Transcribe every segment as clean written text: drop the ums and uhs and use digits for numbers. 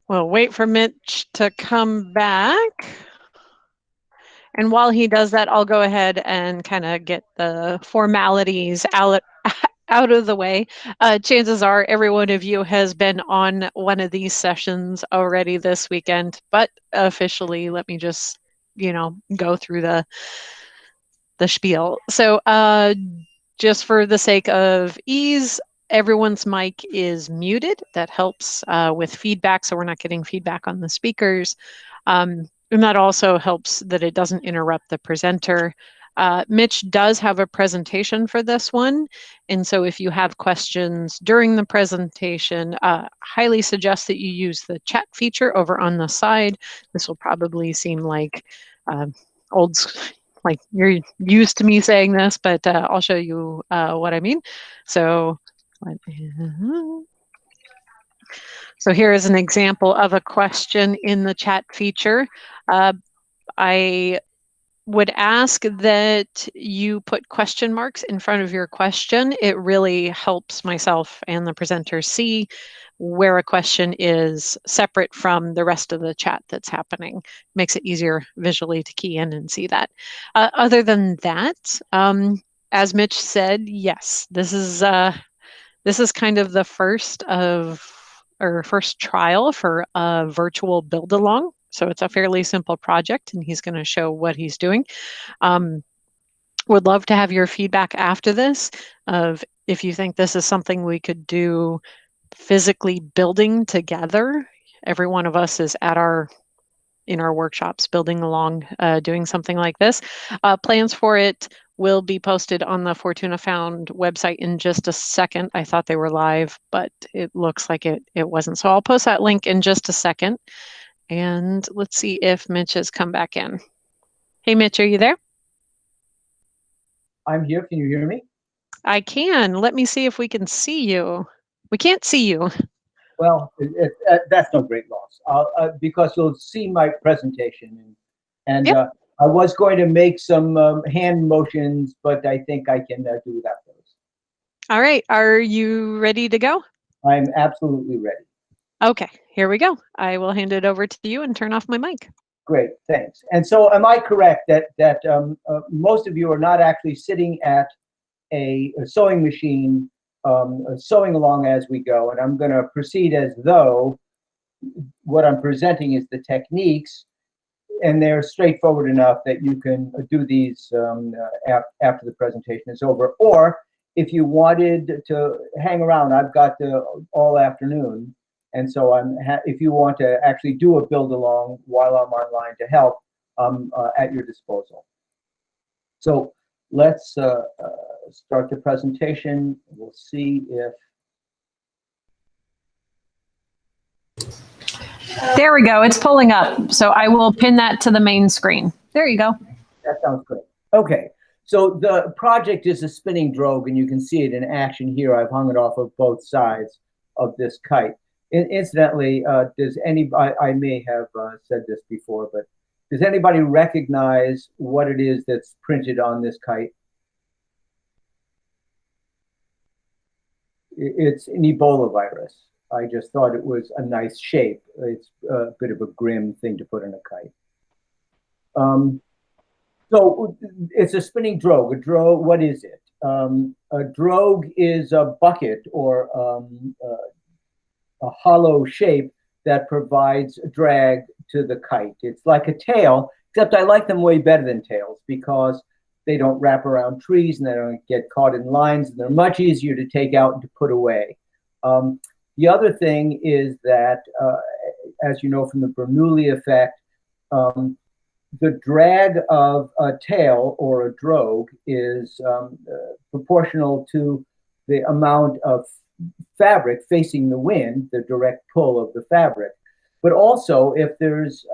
We'll wait for Mitch to come back. And while he does that, I'll go ahead and kind of get the formalities out of the way. Chances are every one of you has been on one of these sessions already this weekend, but officially, let me just, go through the spiel. So just for the sake of ease, everyone's mic is muted. That helps with feedback, so we're not getting feedback on the speakers. And that also helps that it doesn't interrupt the presenter. Mitch does have a presentation for this one. And so if you have questions during the presentation, highly suggest that you use the chat feature over on the side. This will probably seem like like you're used to me saying this, but I'll show you what I mean. So here is an example of a question in the chat feature. I would ask that you put question marks in front of your question. It really helps myself and the presenter see where a question is separate from the rest of the chat that's happening. Makes it easier visually to key in and see that. Other than that, as Mitch said, yes, this is kind of the first trial for a virtual build along. So it's a fairly simple project, and he's going to show what he's doing. Would love to have your feedback after this of if you think this is something we could do physically building together. Every one of us is in our workshops building along, doing something like this. Plans for it will be posted on the Fortuna Found website in just a second. I thought they were live, but it looks like it wasn't. So I'll post that link in just a second. And let's see if Mitch has come back in. Hey, Mitch, are you there? I'm here. Can you hear me? I can. Let me see if we can see you. We can't see you. Well, that's no great loss because you'll see my presentation. And yep. I was going to make some hand motions, but I think I can do without those. All right. Are you ready to go? I'm absolutely ready. Okay, here we go. I will hand it over to you and turn off my mic. Great, thanks. And so am I correct that most of you are not actually sitting at a sewing machine sewing along as we go, and I'm going to proceed as though what I'm presenting is the techniques, and they're straightforward enough that you can do these after the presentation is over. Or if you wanted to hang around, I've got all afternoon. And so if you want to actually do a build along while I'm online to help, I'm at your disposal. So let's start the presentation. We'll see if. There we go. It's pulling up. So I will pin that to the main screen. There you go. That sounds great. Okay. So the project is a spinning drogue, and you can see it in action here. I've hung it off of both sides of this kite. Incidentally, does anybody, I may have said this before, but does anybody recognize what it is that's printed on this kite? It's an Ebola virus. I just thought it was a nice shape. It's a bit of a grim thing to put in a kite. So it's a spinning drogue. A drogue, what is it? A drogue is a bucket or a hollow shape that provides drag to the kite. It's like a tail, except I like them way better than tails because they don't wrap around trees and they don't get caught in lines, and they're much easier to take out and to put away. The other thing is that, as you know from the Bernoulli effect, the drag of a tail or a drogue is proportional to the amount of fabric facing the wind, the direct pull of the fabric. But also, if there's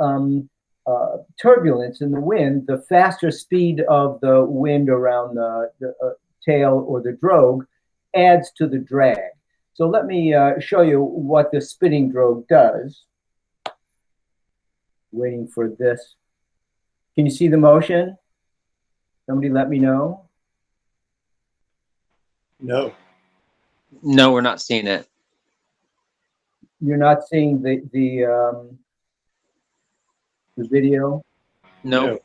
turbulence in the wind, the faster speed of the wind around the tail or the drogue adds to the drag. So let me show you what the spinning drogue does. Waiting for this. Can you see the motion? Somebody let me know. No. No, we're not seeing it. You're not seeing the video? No.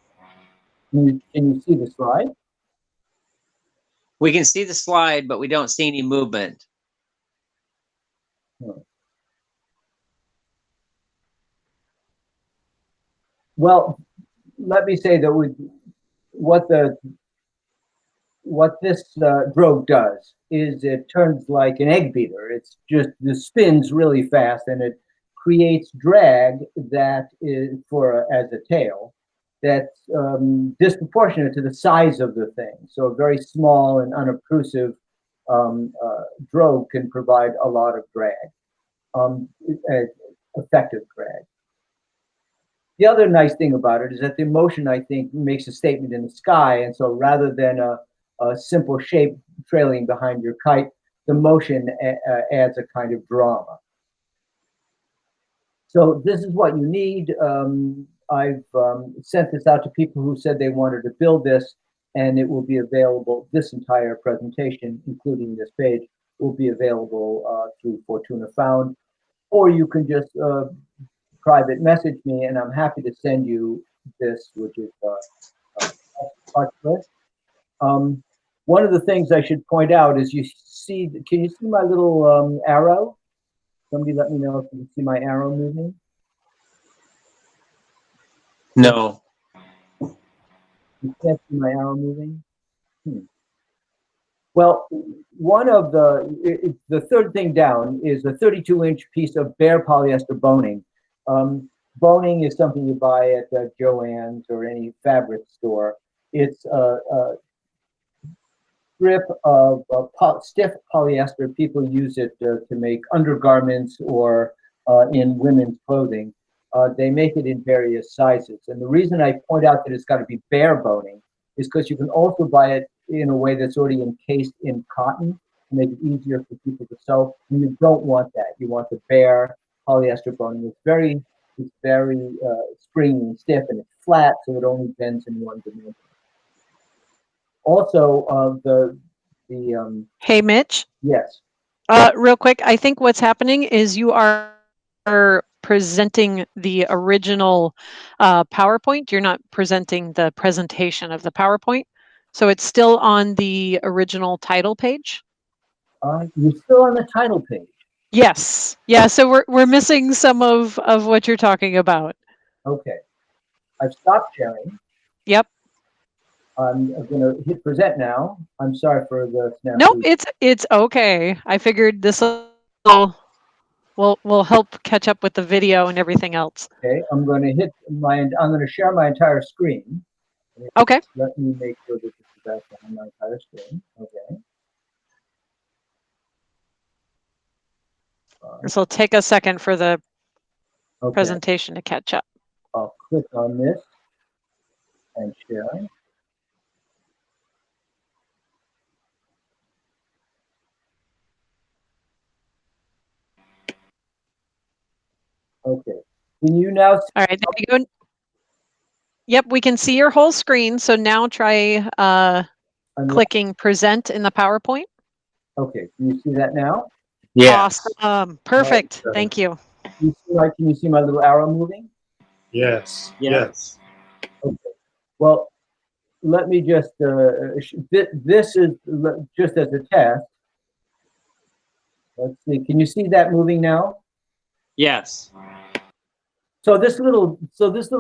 Can you see the slide? We can see the slide, but we don't see any movement. Well, let me say that what this drogue does is it turns like an egg beater. It's just, it spins really fast, and it creates drag that is as a tail that's disproportionate to the size of the thing. So a very small and unobtrusive drogue can provide a lot of drag, effective drag. The other nice thing about it is that the motion, I think, makes a statement in the sky. And so rather than a simple shape trailing behind your kite, the motion adds a kind of drama. So this is what you need. I've sent this out to people who said they wanted to build this, and it will be available. This entire presentation, including this page, will be available through Fortuna Found, or you can just private message me, and I'm happy to send you this, which is part list. One of the things I should point out is can you see my little arrow? Somebody let me know if you can see my arrow moving. No. You can't see my arrow moving? Well, one of the third thing down is a 32-inch piece of bare polyester boning. Boning is something you buy at Joann's or any fabric store. It's a strip of stiff polyester. People use it to make undergarments or in women's clothing. They make it in various sizes. And the reason I point out that it's got to be bare boning is because you can also buy it in a way that's already encased in cotton to make it easier for people to sew. And you don't want that. You want the bare polyester boning. It's very springy and stiff, and it's flat, so it only bends in one dimension. Also, Hey, Mitch. Yes. Real quick, I think what's happening is you are presenting the original PowerPoint. You're not presenting the presentation of the PowerPoint. So it's still on the original title page. You're still on the title page. Yes. Yeah. So we're missing some of what you're talking about. Okay. I've stopped sharing. Yep. I'm going to hit present now. I'm sorry for the snap. Nope, it's okay. I figured this will help catch up with the video and everything else. Okay, I'm going to share my entire screen. Okay. Let me make sure that this is actually on my entire screen. Okay. This will take a second for the presentation to catch up. I'll click on this and share. Okay. Can you now see? All right, there you go. Yep, we can see your whole screen. So now try clicking present in the PowerPoint. Okay, can you see that now? Yes. Awesome. Perfect. Thank you. Can you see my little arrow moving? Yes. Yes. Okay. Well, let me just, this is just as a test. Let's see, can you see that moving now? Yes. So this little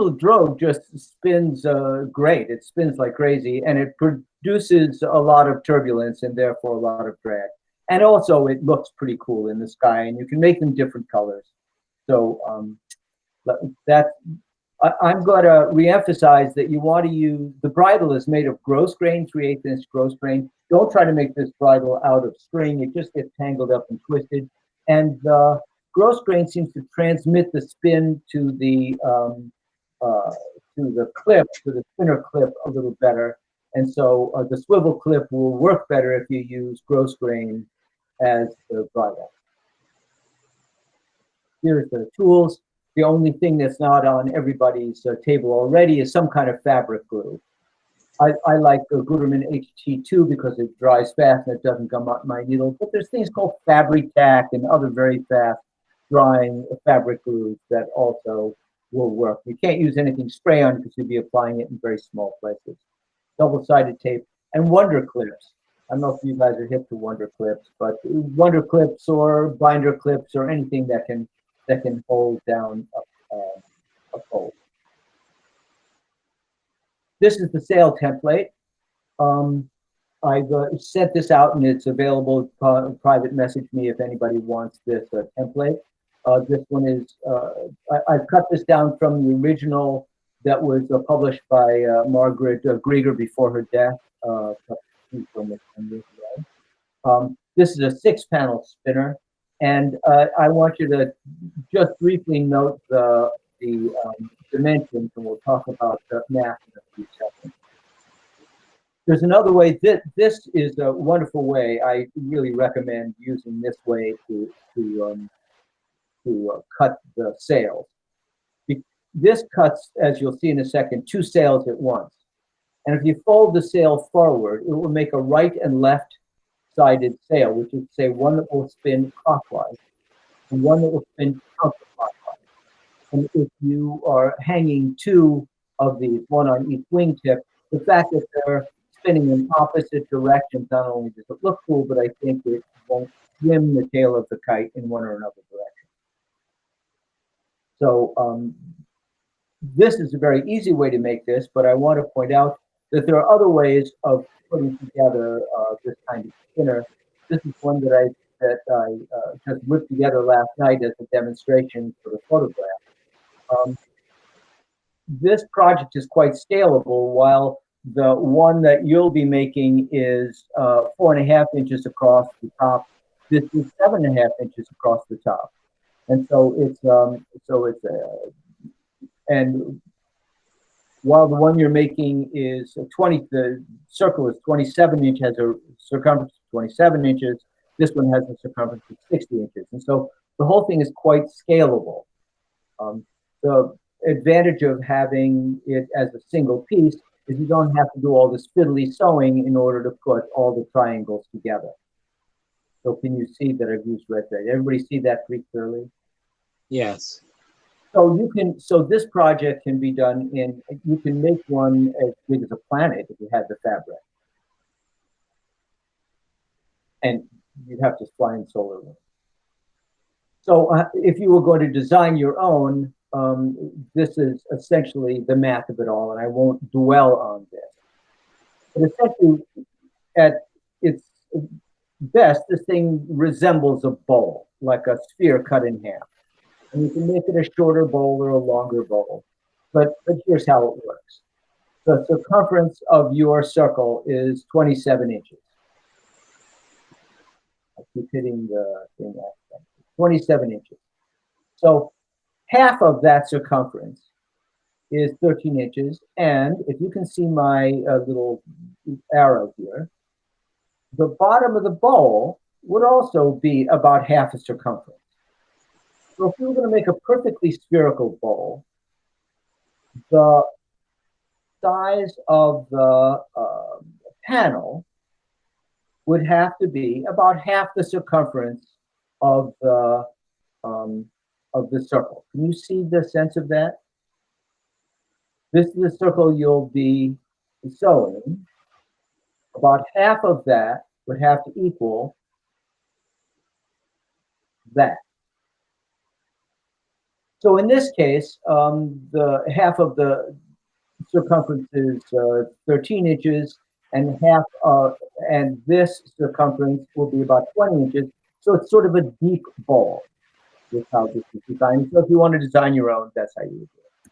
drogue just spins great. It spins like crazy, and it produces a lot of turbulence and therefore a lot of drag. And also it looks pretty cool in the sky, and you can make them different colors. So I'm going to reemphasize that you want to use, the bridle is made of gross grain, 3/8 inch gross grain. Don't try to make this bridle out of string. It just gets tangled up and twisted. And gross grain seems to transmit the spin to the clip, to the spinner clip a little better. And so the swivel clip will work better if you use gross grain as the bridle. Here's the tools. The only thing that's not on everybody's table already is some kind of fabric glue. I like Gutermann HT2 because it dries fast and it doesn't gum up my needle. But there's things called Fabri-Tac and other very fast drying fabric glues that also will work. You can't use anything spray on because you'll be applying it in very small places. Double-sided tape and wonder clips. I don't know if you guys are hip to wonder clips, but wonder clips or binder clips or anything that can hold down a fold. This is the sail template. I've sent this out and it's available. Private message me if anybody wants this template. This one is, I've cut this down from the original that was published by Margaret Grieger before her death. This is a 6-panel spinner, and I want you to just briefly note the dimensions, and we'll talk about the math in a few seconds. There's another way. This is a wonderful way. I really recommend using this way to cut the sails. This cuts, as you'll see in a second, 2 sails at once. And if you fold the sail forward, it will make a right and left-sided sail, which is, say, one that will spin clockwise and one that will spin counterclockwise. And if you are hanging 2 of these, one on each wingtip, the fact that they're spinning in opposite directions, not only does it look cool, but I think it won't swim the tail of the kite in one or another direction. So this is a very easy way to make this, but I want to point out that there are other ways of putting together this kind of spinner. This is one that I just whipped together last night as a demonstration for the photograph. This project is quite scalable, while the one that you'll be making is 4.5 inches across the top. This is 7.5 inches across the top, and so it's and while the one you're making is the circle is 27 inches, has a circumference of 27 inches. This one has a circumference of 60 inches, and so the whole thing is quite scalable. The advantage of having it as a single piece is you don't have to do all this fiddly sewing in order to put all the triangles together. So can you see that I've used red thread? Everybody see that pretty clearly? Yes. So this project can be done you can make one as big as a planet if you had the fabric. And you'd have to fly in solar wind. So if you were going to design your own, this is essentially the math of it all, and I won't dwell on this. But essentially, at its best, this thing resembles a bowl, like a sphere cut in half. And you can make it a shorter bowl or a longer bowl. But here's how it works. The circumference of your circle is 27 inches. I keep hitting the thing. 27 inches. So half of that circumference is 13 inches. And if you can see my little arrow here, the bottom of the bowl would also be about half the circumference. So if we were going to make a perfectly spherical bowl, the size of the panel would have to be about half the circumference of the circle. Can you see the sense of that? This is the circle you'll be sewing. About half of that would have to equal that. So in this case, the half of the circumference is 13 inches, and and this circumference will be about 20 inches. So it's sort of a deep bowl. That's how this is designed. So if you want to design your own, that's how you would do it.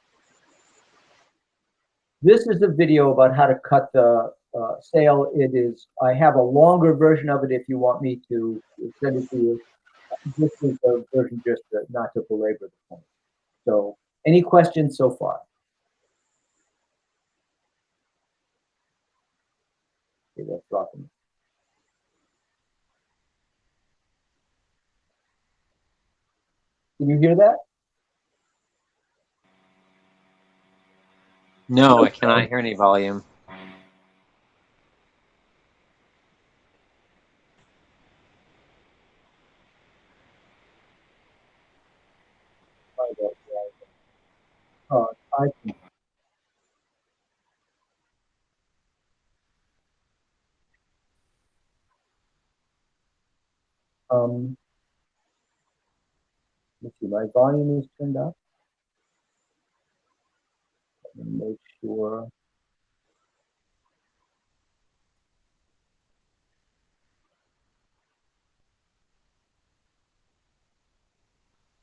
This is a video about how to cut the sail. I have a longer version of it if you want me to send it to you. This is the version just not to belabor the point. So, any questions so far? Okay, let's drop them. Can you hear that? No, I cannot hear any volume. I can. Let's see, my volume is turned up. Let me make sure.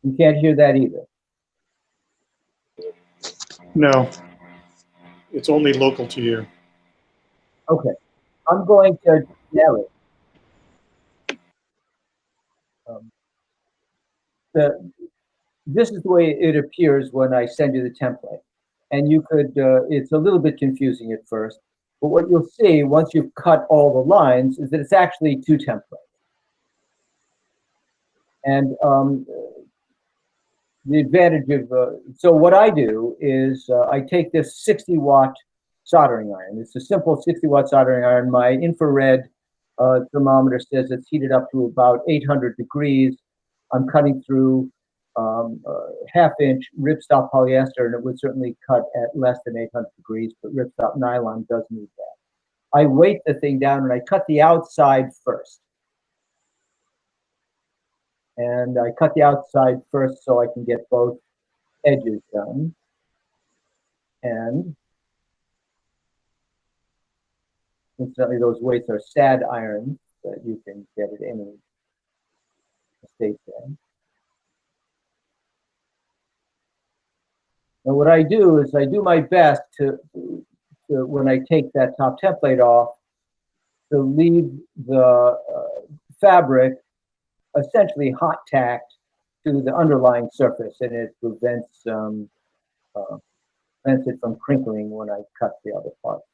You can't hear that either. No, it's only local to you. Okay, I'm going to narrate. This is the way it appears when I send you the template. And you could, it's a little bit confusing at first, but what you'll see once you've cut all the lines is that it's actually two templates. And the advantage of, so what I do is I take this 60-watt soldering iron. It's a simple 60-watt soldering iron. My infrared thermometer says it's heated up to about 800 degrees. I'm cutting through half-inch ripstop polyester, and it would certainly cut at less than 800 degrees, but ripstop nylon does need that. I weight the thing down and I cut the outside first. And I cut the outside first so I can get both edges done. And incidentally, those weights are sad irons that you can get at any estate there. And what I do is I do my best to when I take that top template off, to leave the fabric essentially hot tacked to the underlying surface, and it prevents it from crinkling when I cut the other parts.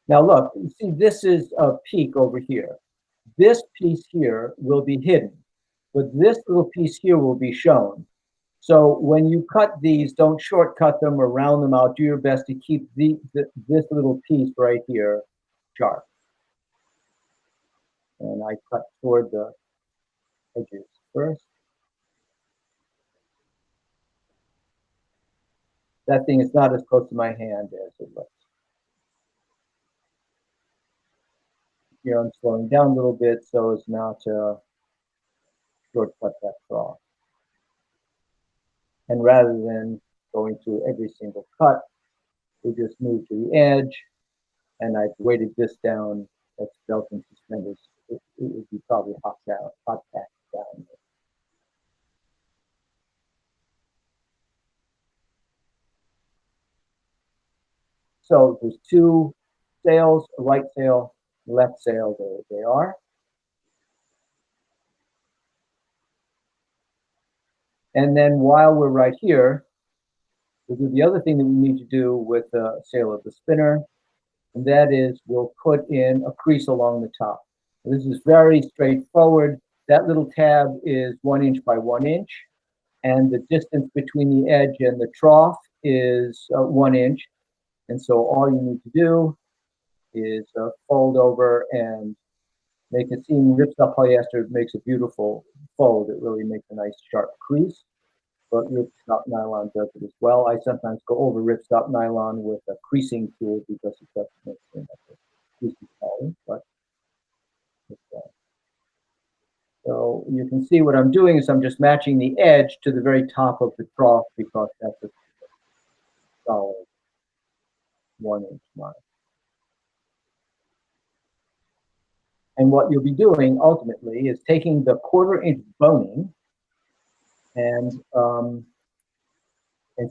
Now look, you see this is a peak over here. This piece here will be hidden, but this little piece here will be shown. So when you cut these, don't shortcut them or round them out. Do your best to keep this little piece right here sharp. And I cut toward the edges first. That thing is not as close to my hand as it looks. Here I'm slowing down a little bit so as not to shortcut that cross. And rather than going through every single cut, we just move to the edge, and I've weighted this down. That's belt and suspenders. It would be probably hot packed down. So there's two sails, a right sail, left sail. There they are. And then while we're right here, we'll do the other thing that we need to do with the sail of the spinner, and that is we'll put in a crease along the top. This is very straightforward. That little tab is 1 inch by 1 inch, and the distance between the edge and the trough is 1 inch. And so all you need to do is fold over and make a seam. Ripstop polyester makes a beautiful fold. It really makes a nice sharp crease, but ripstop nylon does it as well. I sometimes go over ripstop nylon with a creasing tool because it doesn't make it like a creasy pattern, but it's so you can see what I'm doing is I'm just matching the edge to the very top of the trough because that's a solid 1 inch line. And what you'll be doing ultimately is taking the 1/4 inch boning and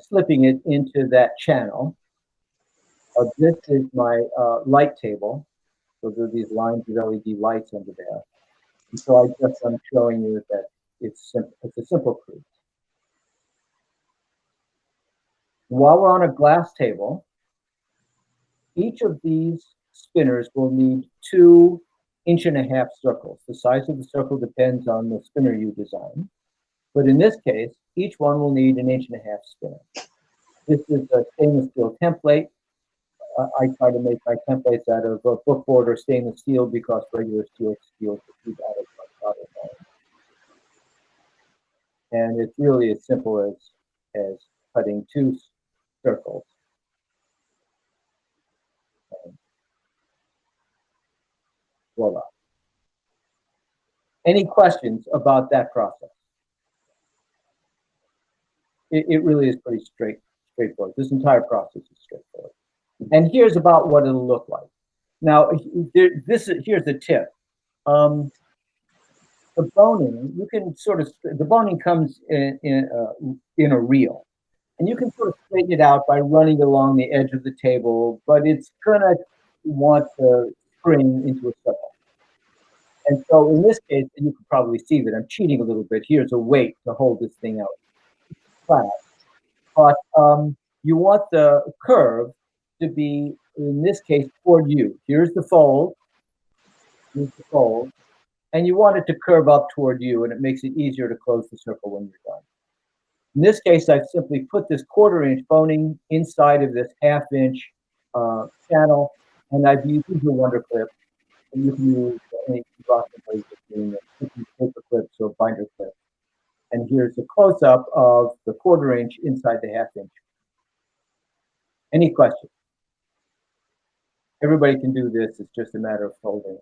slipping it into that channel. This is my light table. So there are these lines of LED lights under there. And so I'm showing you that it's a simple crease. While we're on a glass table, each of these spinners will need 2 1.5-inch circles. The size of the circle depends on the spinner you design. But in this case, each one will need 1.5-inch spinner. This is a stainless steel template. I try to make my templates out of bookboard or stainless steel because regular steel is too bad as my solder. And it's really as simple as cutting 2 circles. And voila. Any questions about that process? It really is pretty straightforward. This entire process is straightforward. And here's about what it'll look like. Now, here's the tip. The boning, you can sort of, the boning comes in a reel. And you can sort of straighten it out by running along the edge of the table, but it's gonna want to spring into a circle. And so in this case, and you can probably see that I'm cheating a little bit. Here's a weight to hold this thing out flat. But you want the curve to be, in this case, toward you. Here's the fold. Here's the fold. And you want it to curve up toward you, and it makes it easier to close the circle when you're done. In this case, I've simply put this 1/4 inch boning inside of this 1/2 inch channel, and I've used a wonder clip. And you can use any ways of doing it, paper clips or binder clips. And here's a close-up of the 1/4 inch inside the 1/2 inch. Any questions? Everybody can do this. It's just a matter of folding.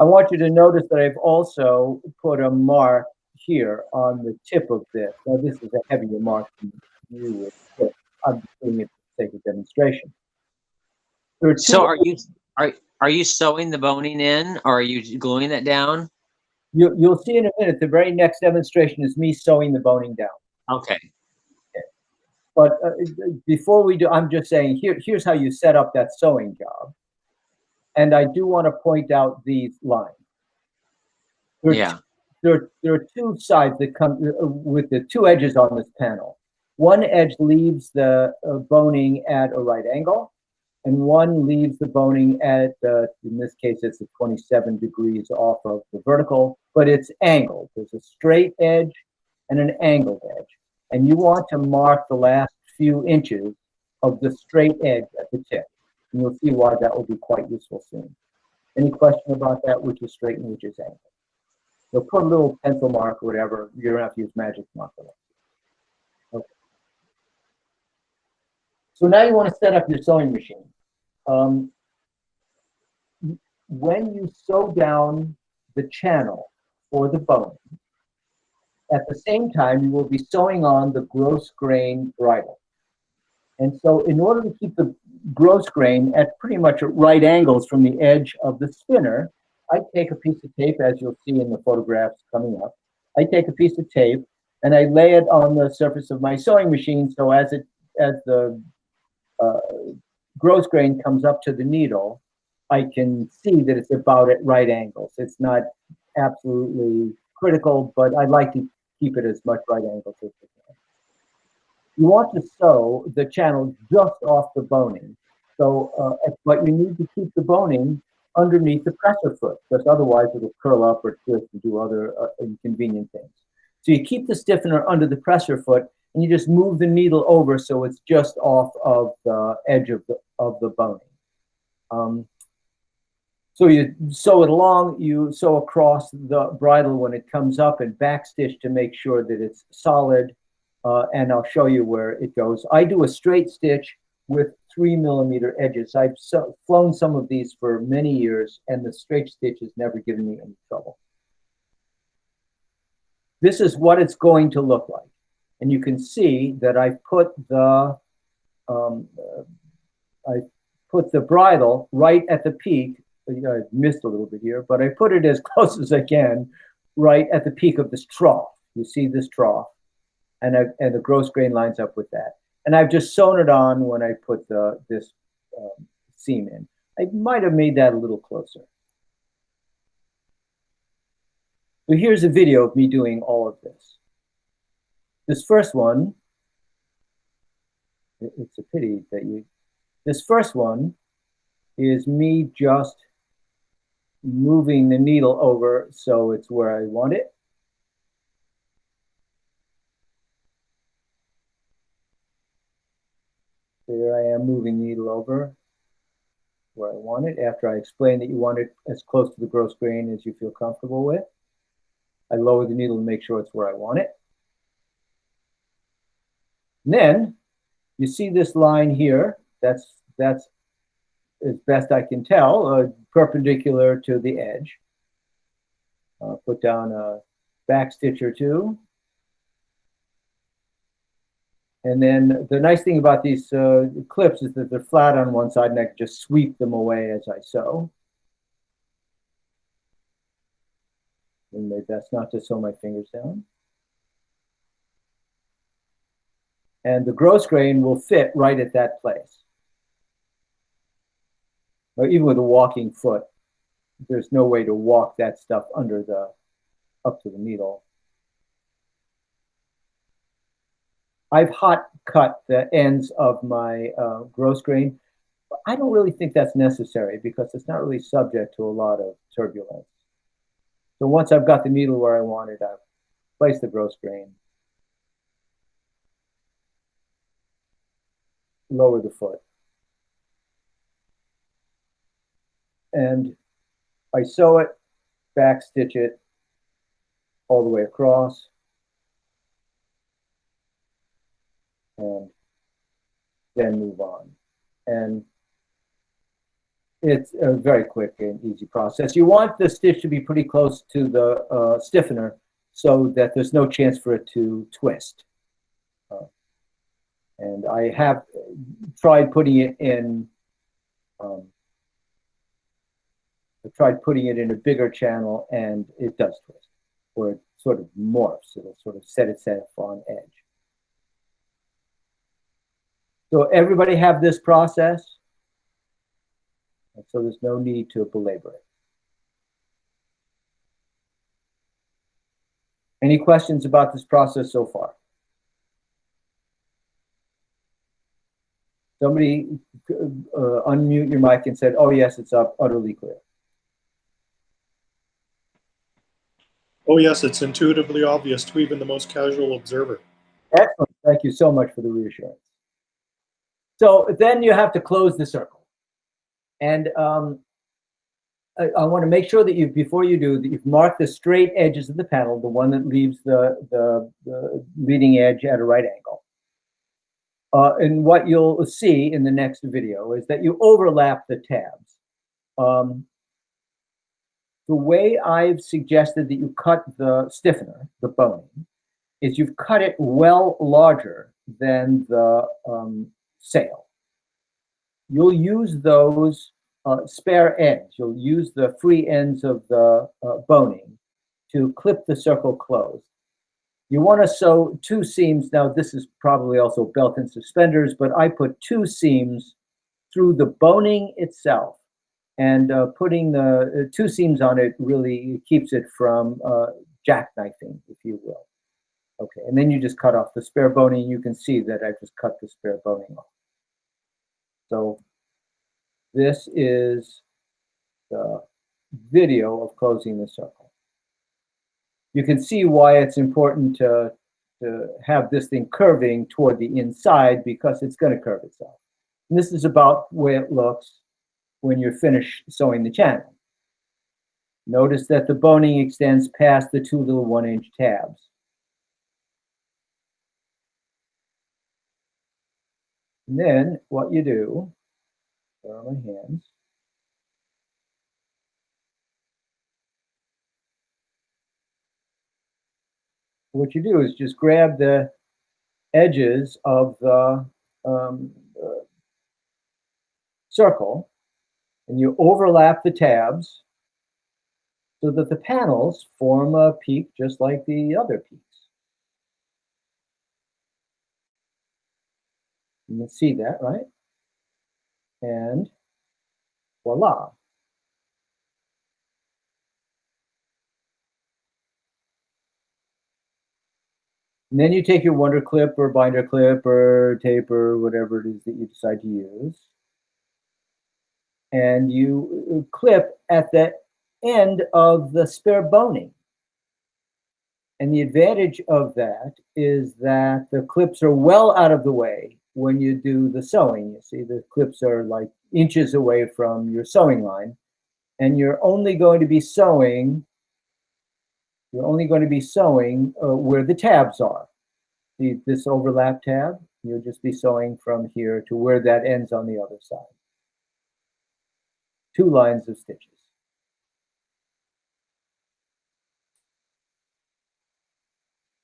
I want you to notice that I've also put a mark here on the tip of this. Now, this is a heavier mark than you would put. I'm just doing it for the sake of demonstration. So are you sewing the boning in, or are you gluing that down? You'll see in a minute. The very next demonstration is me sewing the boning down. Okay. But before we do, I'm just saying here's how you set up that sewing job. And I do want to point out these lines. There are 2 sides that come with the 2 edges on this panel. One edge leaves the boning at a right angle, and one leaves the boning at, in this case, it's 27 degrees off of the vertical, but it's angled. There's a straight edge and an angled edge. And you want to mark the last few inches of the straight edge at the tip. And you'll see why that will be quite useful soon. Any question about that, which is straight and which is angled? So put a little pencil mark or whatever. You don't have to use magic marker. Okay. So now you want to set up your sewing machine. When you sew down the channel for the bone, at the same time, you will be sewing on the gross grain bridle. And so in order to keep the gross grain at pretty much at right angles from the edge of the spinner, I take a piece of tape, as you'll see in the photographs coming up. I take a piece of tape and I lay it on the surface of my sewing machine, so as the gross grain comes up to the needle, I can see that it's about at right angles. It's not absolutely critical, but I like to keep it as much right angles as I can. You want to sew the channel just off the boning. So, but you need to keep the boning underneath the presser foot, because otherwise it'll curl up or twist and do other inconvenient things. So you keep the stiffener under the presser foot, and you just move the needle over so it's just off of the edge of the boning. So you sew it along, you sew across the bridle when it comes up, and backstitch to make sure that it's solid. And I'll show you where it goes. I do a straight stitch with 3mm edges. I've flown some of these for many years, and the straight stitch has never given me any trouble. This is what it's going to look like. And you can see that I've put the bridle right at the peak. I missed a little bit here, but I put it as close as I can right at the peak of this trough. You see this trough, and the gross grain lines up with that. And I've just sewn it on when I put this seam in. I might have made that a little closer. So here's a video of me doing all of this. This first one, it's a pity that this first one is me just moving the needle over so it's where I want it. There I am moving the needle over where I want it after I explain that you want it as close to the gross grain as you feel comfortable with. I lower the needle to make sure it's where I want it. And then you see this line here. That's as best I can tell, perpendicular to the edge. Put down a back stitch or two. And then the nice thing about these clips is that they're flat on one side, and I can just sweep them away as I sew. And my best not to sew my fingers down. And the gross grain will fit right at that place. Or even with a walking foot, there's no way to walk that stuff under the, up to the needle. I've hot cut the ends of my gross grain. I don't really think that's necessary because it's not really subject to a lot of turbulence. So once I've got the needle where I want it, I place the gross grain, lower the foot, and I sew it, back stitch it all the way across, and then move on. And it's a very quick and easy process. You want the stitch to be pretty close to the stiffener so that there's no chance for it to twist. And I have tried putting it in, I tried putting it in a bigger channel, and it does twist, or it sort of morphs. It'll sort of set itself on edge. So everybody have this process, and so there's no need to belabor it. Any questions about this process so far? Somebody unmute your mic and said, oh yes, it's utterly clear. Oh yes, it's intuitively obvious to even the most casual observer. Excellent. Thank you so much for the reassurance. So then you have to close the circle. And I want to make sure that you, before you do, that you've marked the straight edges of the panel, the one that leaves the leading edge at a right angle. And what you'll see in the next video is that you overlap the tabs. The way I've suggested that you cut the stiffener, the boning, is you've cut it well larger than the sail. You'll use those spare ends. You'll use the free ends of the boning to clip the circle closed. You want to sew 2 seams. Now, this is probably also belt and suspenders, but I put 2 seams through the boning itself. And putting the 2 seams on it really keeps it from jackknifing, if you will. Okay, and then you just cut off the spare boning. You can see that I just cut the spare boning off. So this is the video of closing the circle. You can see why it's important to have this thing curving toward the inside, because it's going to curve itself. And this is about the way it looks when you're finished sewing the channel. Notice that the boning extends past the 2 little 1-inch tabs. And then what you do, there are my hands. What you do is just grab the edges of the circle, and you overlap the tabs so that the panels form a peak just like the other peaks. You can see that, right? And voila. And then you take your wonder clip or binder clip or tape or whatever it is that you decide to use, and you clip at the end of the spare boning. And the advantage of that is that the clips are well out of the way when you do the sewing. You see, the clips are like inches away from your sewing line, and you're only going to be sewing where the tabs are. See this overlap tab? You'll just be sewing from here to where that ends on the other side. 2 lines of stitches.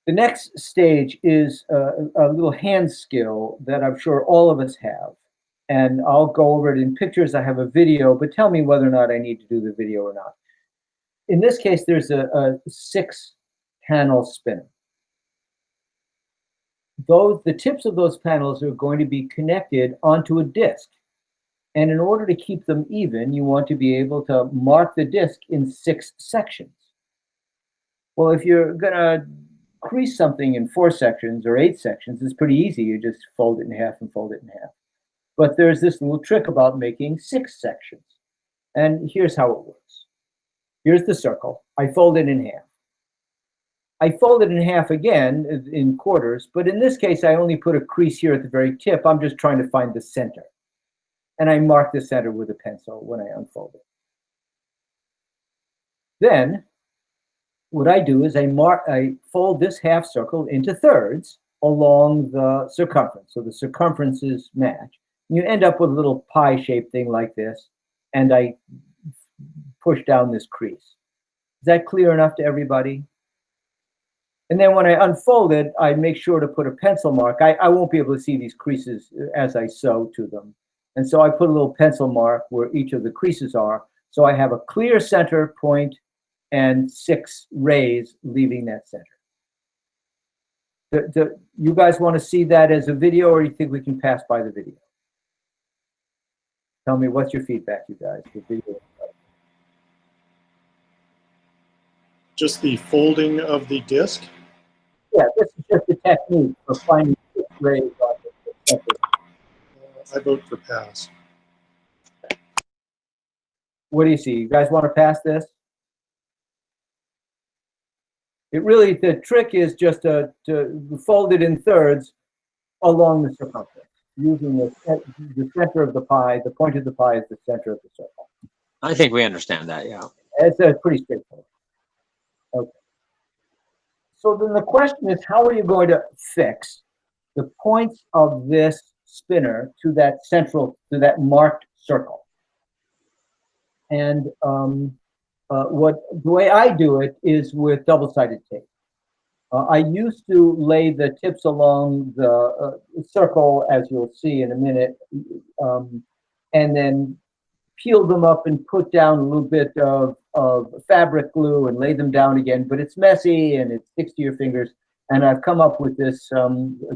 The next stage is a little hand skill that I'm sure all of us have. And I'll go over it in pictures. I have a video, but tell me whether or not I need to do the video or not. In this case, there's a 6-panel spinner. The tips of those panels are going to be connected onto a disc. And in order to keep them even, you want to be able to mark the disc in 6 sections. Well, if you're going to crease something in 4 sections or 8 sections, it's pretty easy. You just fold it in half and fold it in half. But there's this little trick about making 6 sections. And here's how it works. Here's the circle. I fold it in half. I fold it in half again in quarters, but in this case, I only put a crease here at the very tip. I'm just trying to find the center. And I mark the center with a pencil when I unfold it. Then, what I do is I fold this half circle into thirds along the circumference. So the circumferences match. You end up with a little pie-shaped thing like this, and I push down this crease. Is that clear enough to everybody? And then when I unfold it, I make sure to put a pencil mark. I won't be able to see these creases as I sew to them. And so I put a little pencil mark where each of the creases are. So I have a clear center point and 6 rays leaving that center. You guys want to see that as a video, or you think we can pass by the video? Tell me, what's your feedback, you guys? The video. Just the folding of the disc? Yeah, this is just a technique for finding 6 rays on the center. I vote for pass. What do you see? You guys want to pass this? The trick is just to fold it in thirds along the circumference, using the center of the pie. The point of the pie is the center of the circle. I think we understand that, yeah. It's pretty straightforward. Okay. So then the question is, how are you going to fix the points of this spinner to that marked circle? And the way I do it is with double-sided tape. I used to lay the tips along the circle, as you'll see in a minute, and then peel them up and put down a little bit of fabric glue and lay them down again, but it's messy and it sticks to your fingers. And I've come up with this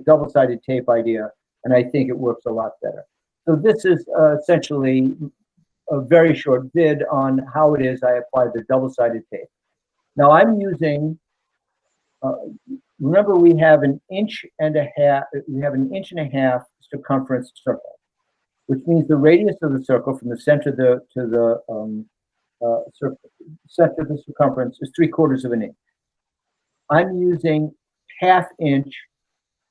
double-sided tape idea, and I think it works a lot better. So this is essentially a very short vid on how it is I apply the double-sided tape. Now I'm using, remember we have an 1.5 inch circumference circle, which means the radius of the circle from the center to the center of the circumference is 3/4 of an inch. I'm using 1/2 inch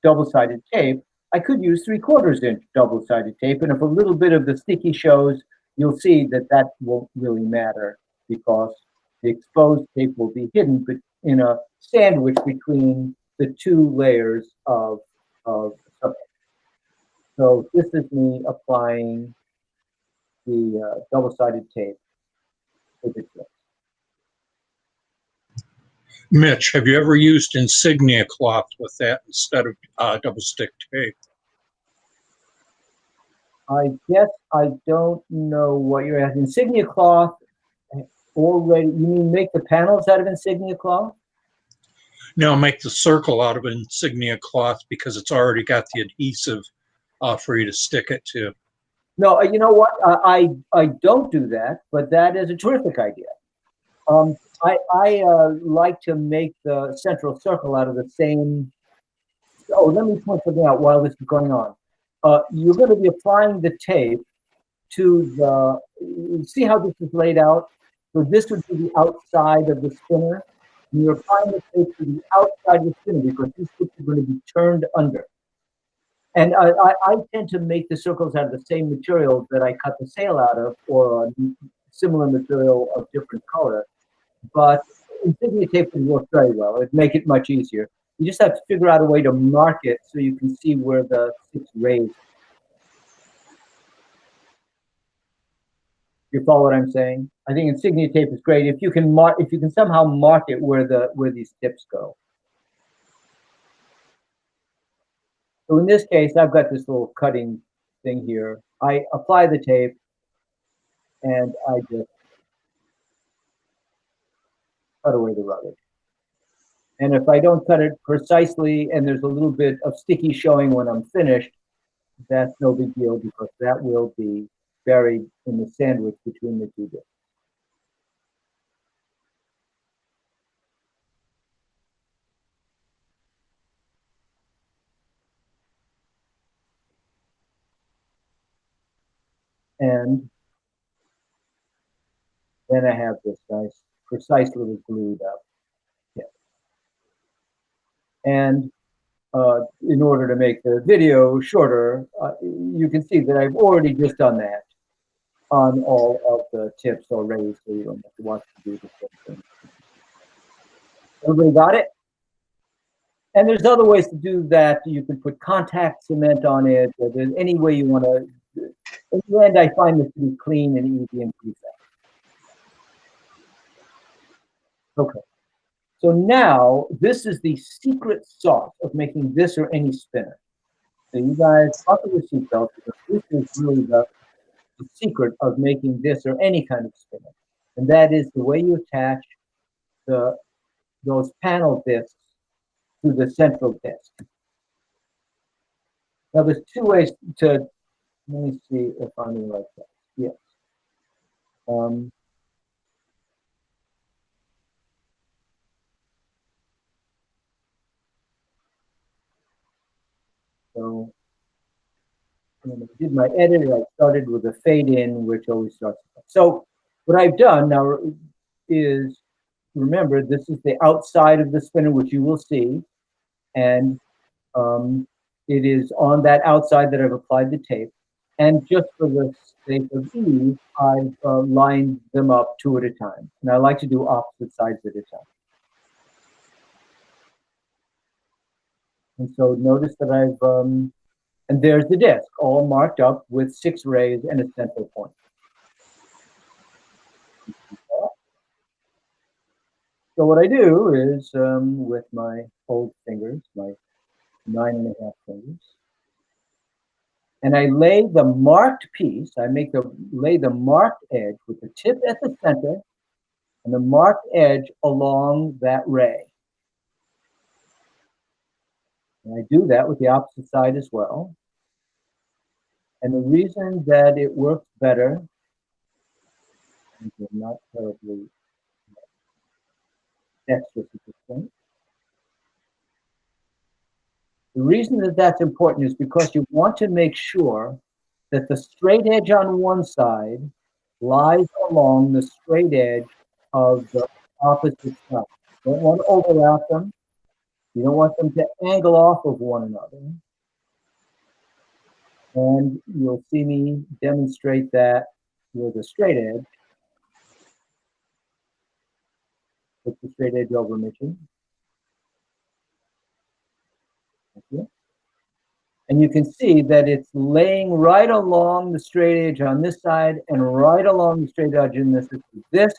double-sided tape. I could use 3/4 inch double-sided tape, and if a little bit of the sticky shows, you'll see that won't really matter because the exposed tape will be hidden but in a sandwich between the 2 layers of circle. So this is me applying the double-sided tape to the tip. Mitch, have you ever used insignia cloth with that instead of double stick tape? I guess I don't know what you're asking. Insignia cloth already, you mean make the panels out of insignia cloth? No, make the circle out of insignia cloth because it's already got the adhesive for you to stick it to. No, you know what? I don't do that, but that is a terrific idea. I like to make the central circle out of the same. Oh, let me point something out while this is going on. You're going to be applying the tape to the, see how this is laid out? So this would be the outside of the spinner. And you're applying the tape to the outside of the spinner because these tips are going to be turned under. And I tend to make the circles out of the same material that I cut the sail out of, or a similar material of different color. But insignia tape would work very well. It'd make it much easier. You just have to figure out a way to mark it so you can see where the 6 rays. You follow what I'm saying? I think insignia tape is great if you can somehow mark it where these tips go. So in this case, I've got this little cutting thing here. I apply the tape and I just cut away the rubbish. And if I don't cut it precisely and there's a little bit of sticky showing when I'm finished, that's no big deal because that will be buried in the sandwich between the 2 discs. And then I have this nice, precise little glued up tip. And in order to make the video shorter, you can see that I've already just done that on all of the tips already, so you don't have to watch me do the same thing. Everybody got it? And there's other ways to do that. You can put contact cement on it. Or there's any way you want to. In the end, I find this to be clean and easy and pretty fast. Okay. So now, this is the secret sauce of making this or any spinner. So you guys, buckle your seatbelts because this is really the secret of making this or any kind of spinner. And that is the way you attach those panel discs to the central disc. Now there's 2 ways to, let me see if I'm in the right place. Yes. So when I did my edit, I started with a fade in, which always starts. So what I've done now is, remember, this is the outside of the spinner, which you will see. And it is on that outside that I've applied the tape. And just for the sake of ease, I've lined them up 2 at a time. And I like to do opposite sides at a time. And so notice that I've, and there's the disc, all marked up with 6 rays and a central point. So what I do is, with my old fingers, my 9.5 fingers, and I lay the marked piece, lay the marked edge with the tip at the center and the marked edge along that ray. And I do that with the opposite side as well. And the reason that it works better, I'm not terribly dexterous at this point. The reason that that's important is because you want to make sure that the straight edge on one side lies along the straight edge of the opposite side. You don't want to overlap them. You don't want them to angle off of one another. And you'll see me demonstrate that with a straight edge. Put the straight edge over Mitchell. Okay. And you can see that it's laying right along the straight edge on this side and right along the straight edge in this. This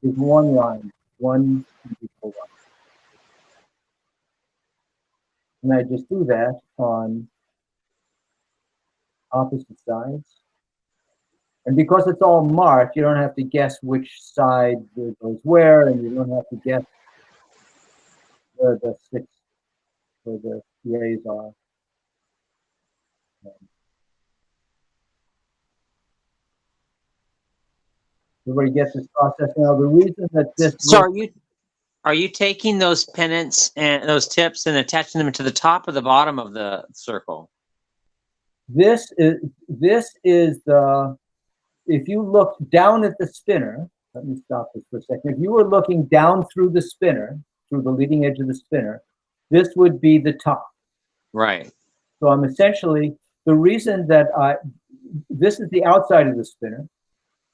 is one line, one equal line. And I just do that on opposite sides. And because it's all marked, you don't have to guess which side goes where, and you don't have to guess where the rays are. Everybody gets this process now. The reason that this. So are you taking those pennants and those tips and attaching them to the top or the bottom of the circle? This is the. If you look down at the spinner, let me stop this for a second. If you were looking down through the spinner, through the leading edge of the spinner, this would be the top. Right. So I'm essentially, the reason that this is the outside of the spinner.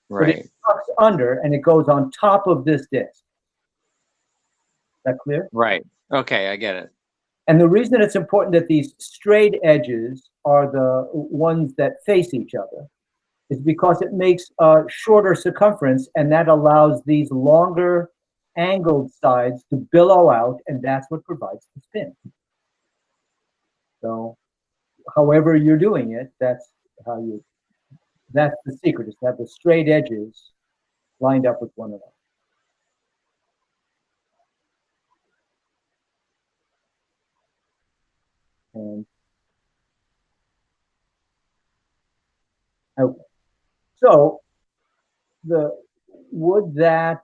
Right. But it tucks under and it goes on top of this disc. Is that clear? Right. Okay, I get it. And the reason it's important that these straight edges are the ones that face each other is because it makes a shorter circumference, and that allows these longer angled sides to billow out, and that's what provides the spin. So however you're doing it, that's the secret, is to have the straight edges lined up with one another. And okay, so would that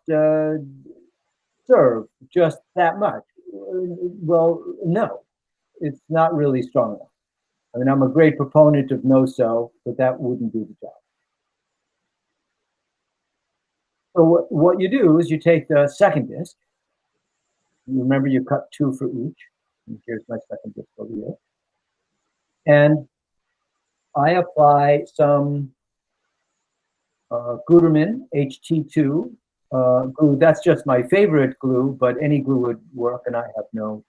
serve just that much? Well, no, it's not really strong enough. I mean, I'm a great proponent of no-sew, but that wouldn't do the job. So what you do is you take the second disc. Remember, you cut 2 for each. And here's my second disc over here. And I apply some Gutermann HT2 glue. That's just my favorite glue, but any glue would work, and I have no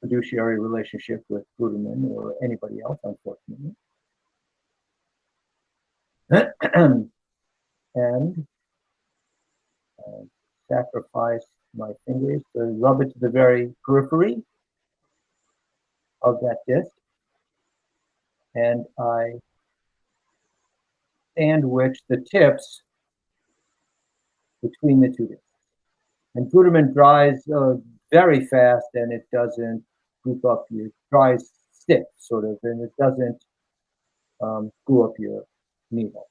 fiduciary relationship with Gutermann or anybody else, unfortunately. And sacrifice my fingers to rub it to the very periphery of that disc. And I sandwich the tips between the 2 discs. And Gutermann dries very fast, and it doesn't goop up your, dries stiff, sort of, and it doesn't glue up your needle.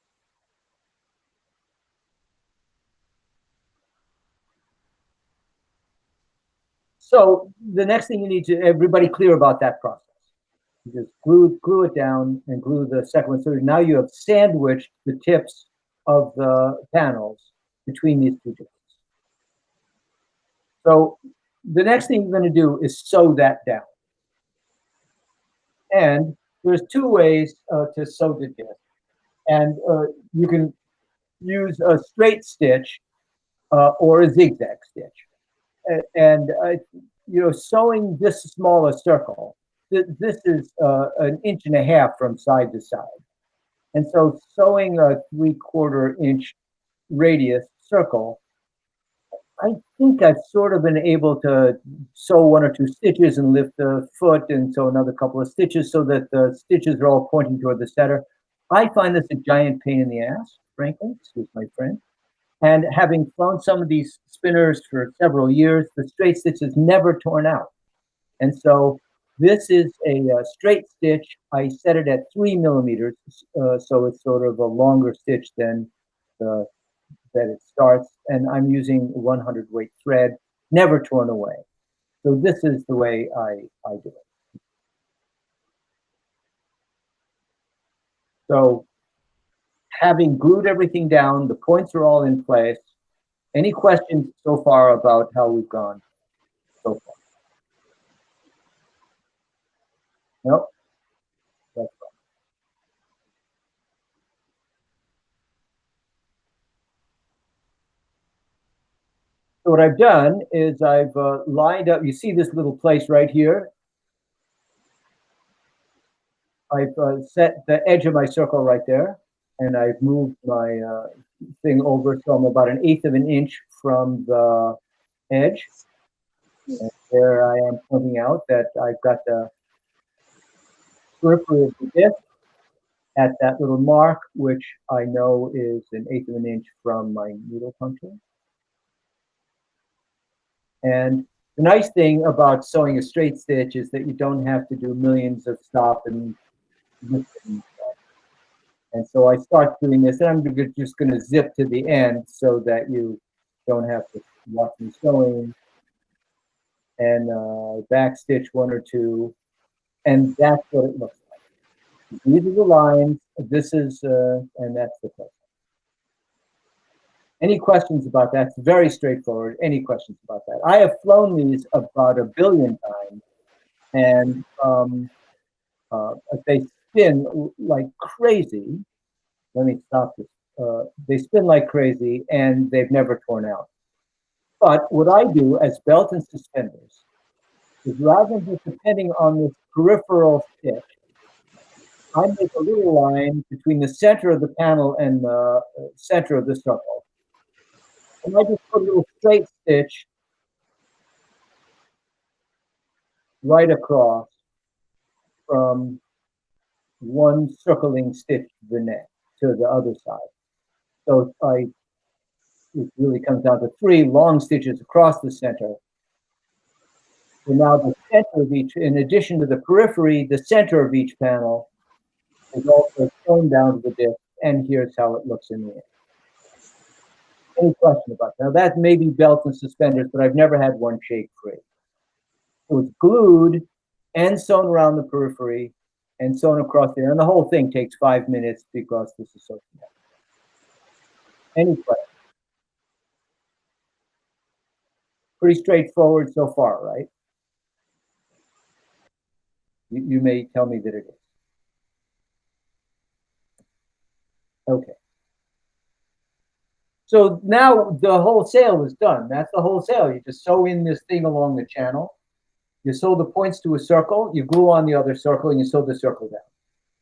So the next thing you need to, everybody clear about that process. You just glue it down and glue the second one. So now you have sandwiched the tips of the panels between these 2 discs. So the next thing you're going to do is sew that down. And there's 2 ways to sew the disc. And you can use a straight stitch or a zigzag stitch. And you know, sewing this small a circle, this is 1.5 inches from side to side. And so sewing a 3/4 inch radius circle, I think I've sort of been able to sew 1 or 2 stitches and lift the foot and sew another couple of stitches so that the stitches are all pointing toward the center. I find this a giant pain in the ass, frankly, excuse my French. And having flown some of these spinners for several years, the straight stitch is never torn out. And so this is a straight stitch. I set it at 3 millimeters, so it's sort of a longer stitch than that it starts. And I'm using 100 weight thread, never torn away. So this is the way I do it. So having glued everything down, the points are all in place. Any questions so far about how we've gone so far? Nope. That's fine. So what I've done is I've lined up, you see this little place right here? I've set the edge of my circle right there, and I've moved my thing over, so I'm about 1/8 of an inch from the edge. And there I am pointing out that I've got the periphery of the disc at that little mark, which I know is 1/8 of an inch from my needle puncture. And the nice thing about sewing a straight stitch is that you don't have to do millions of stop and so I start doing this, and I'm just going to zip to the end so that you don't have to watch me sewing. And back stitch 1 or 2, and that's what it looks like. These are the lines. This is, and that's the place. Any questions about that? It's very straightforward. Any questions about that? I have flown these about 1 billion times, and they spin like crazy. Let me stop this. They spin like crazy, and they've never torn out. But what I do as belt and suspenders is rather than just depending on this peripheral stitch, I make a little line between the center of the panel and the center of the circle. And I just put a little straight stitch right across from one circling stitch to the next, to the other side. So it really comes down to 3 long stitches across the center. So now the center of each, in addition to the periphery, the center of each panel is also sewn down to the disc, and here's how it looks in the end. Any question about that? Now that may be belts and suspenders, but I've never had one shake free. So it's glued and sewn around the periphery and sewn across there, and the whole thing takes 5 minutes because this is so small. Any questions? Pretty straightforward so far, right? You may tell me that it is. Okay. So now the whole sail is done. That's the whole sail. You just sew in this thing along the channel. You sew the points to a circle. You glue on the other circle, and you sew the circle down.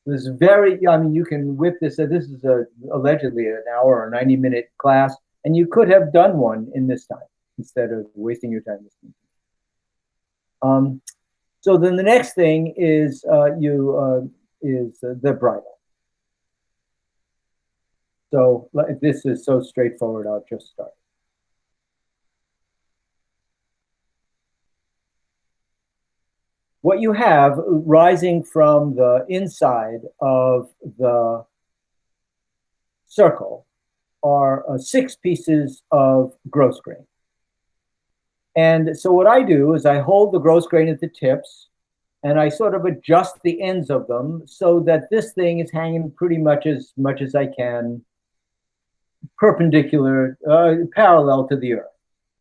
This is very, I mean, you can whip this. This is allegedly an hour or 90-minute class, and you could have done one in this time instead of wasting your time listening. So then the next thing is the bridle. So this is so straightforward. I'll just start. What you have rising from the inside of the circle are 6 pieces of gross grain. And so what I do is I hold the gross grain at the tips, and I sort of adjust the ends of them so that this thing is hanging pretty much as I can perpendicular, parallel to the earth.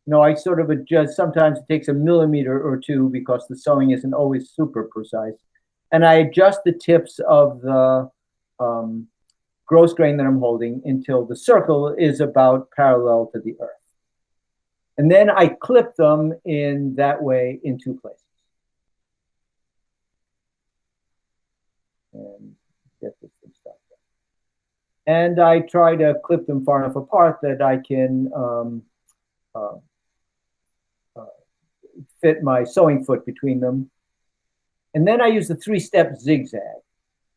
You know, I sort of adjust. Sometimes it takes a millimeter or 2 because the sewing isn't always super precise. And I adjust the tips of the gross grain that I'm holding until the circle is about parallel to the earth. And then I clip them in that way in 2 places. And get this thing started. And I try to clip them far enough apart that I can fit my sewing foot between them. And then I use the 3-step zigzag.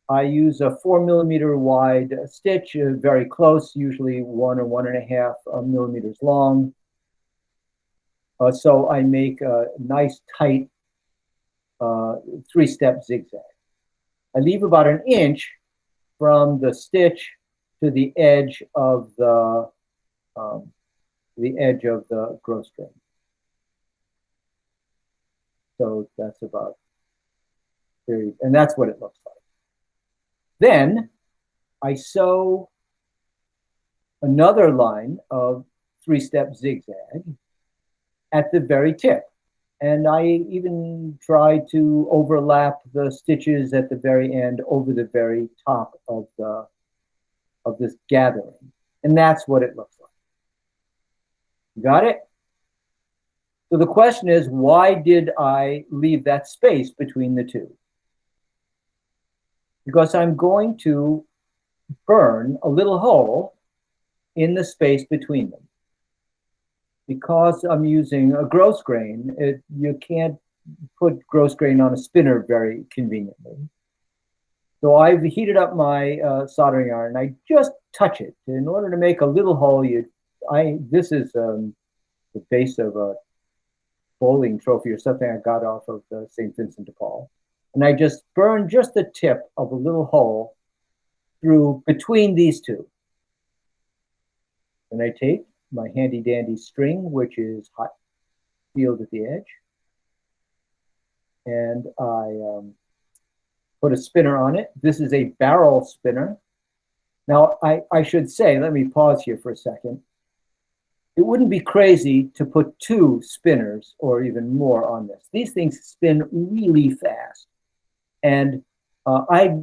I use a 4mm wide stitch, very close, usually 1 or 1.5 millimeters long. So I make a nice tight 3-step zigzag. I leave about 1 inch from the stitch to the edge of the gross grain. So that's about 30, and that's what it looks like. Then I sew another line of 3-step zigzag at the very tip. And I even try to overlap the stitches at the very end over the very top of this gathering. And that's what it looks like. Got it? So the question is, why did I leave that space between the 2? Because I'm going to burn a little hole in the space between them. Because I'm using a gross grain, you can't put gross grain on a spinner very conveniently. So I've heated up my soldering iron. I just touch it. In order to make a little hole, this is the base of a bowling trophy or something I got off of the St. Vincent de Paul. And I just burn just the tip of a little hole through between these 2. And I take my handy dandy string, which is hot sealed at the edge. And I put a spinner on it. This is a barrel spinner. Now, I should say, let me pause here for a second. It wouldn't be crazy to put 2 spinners or even more on this. These things spin really fast. And I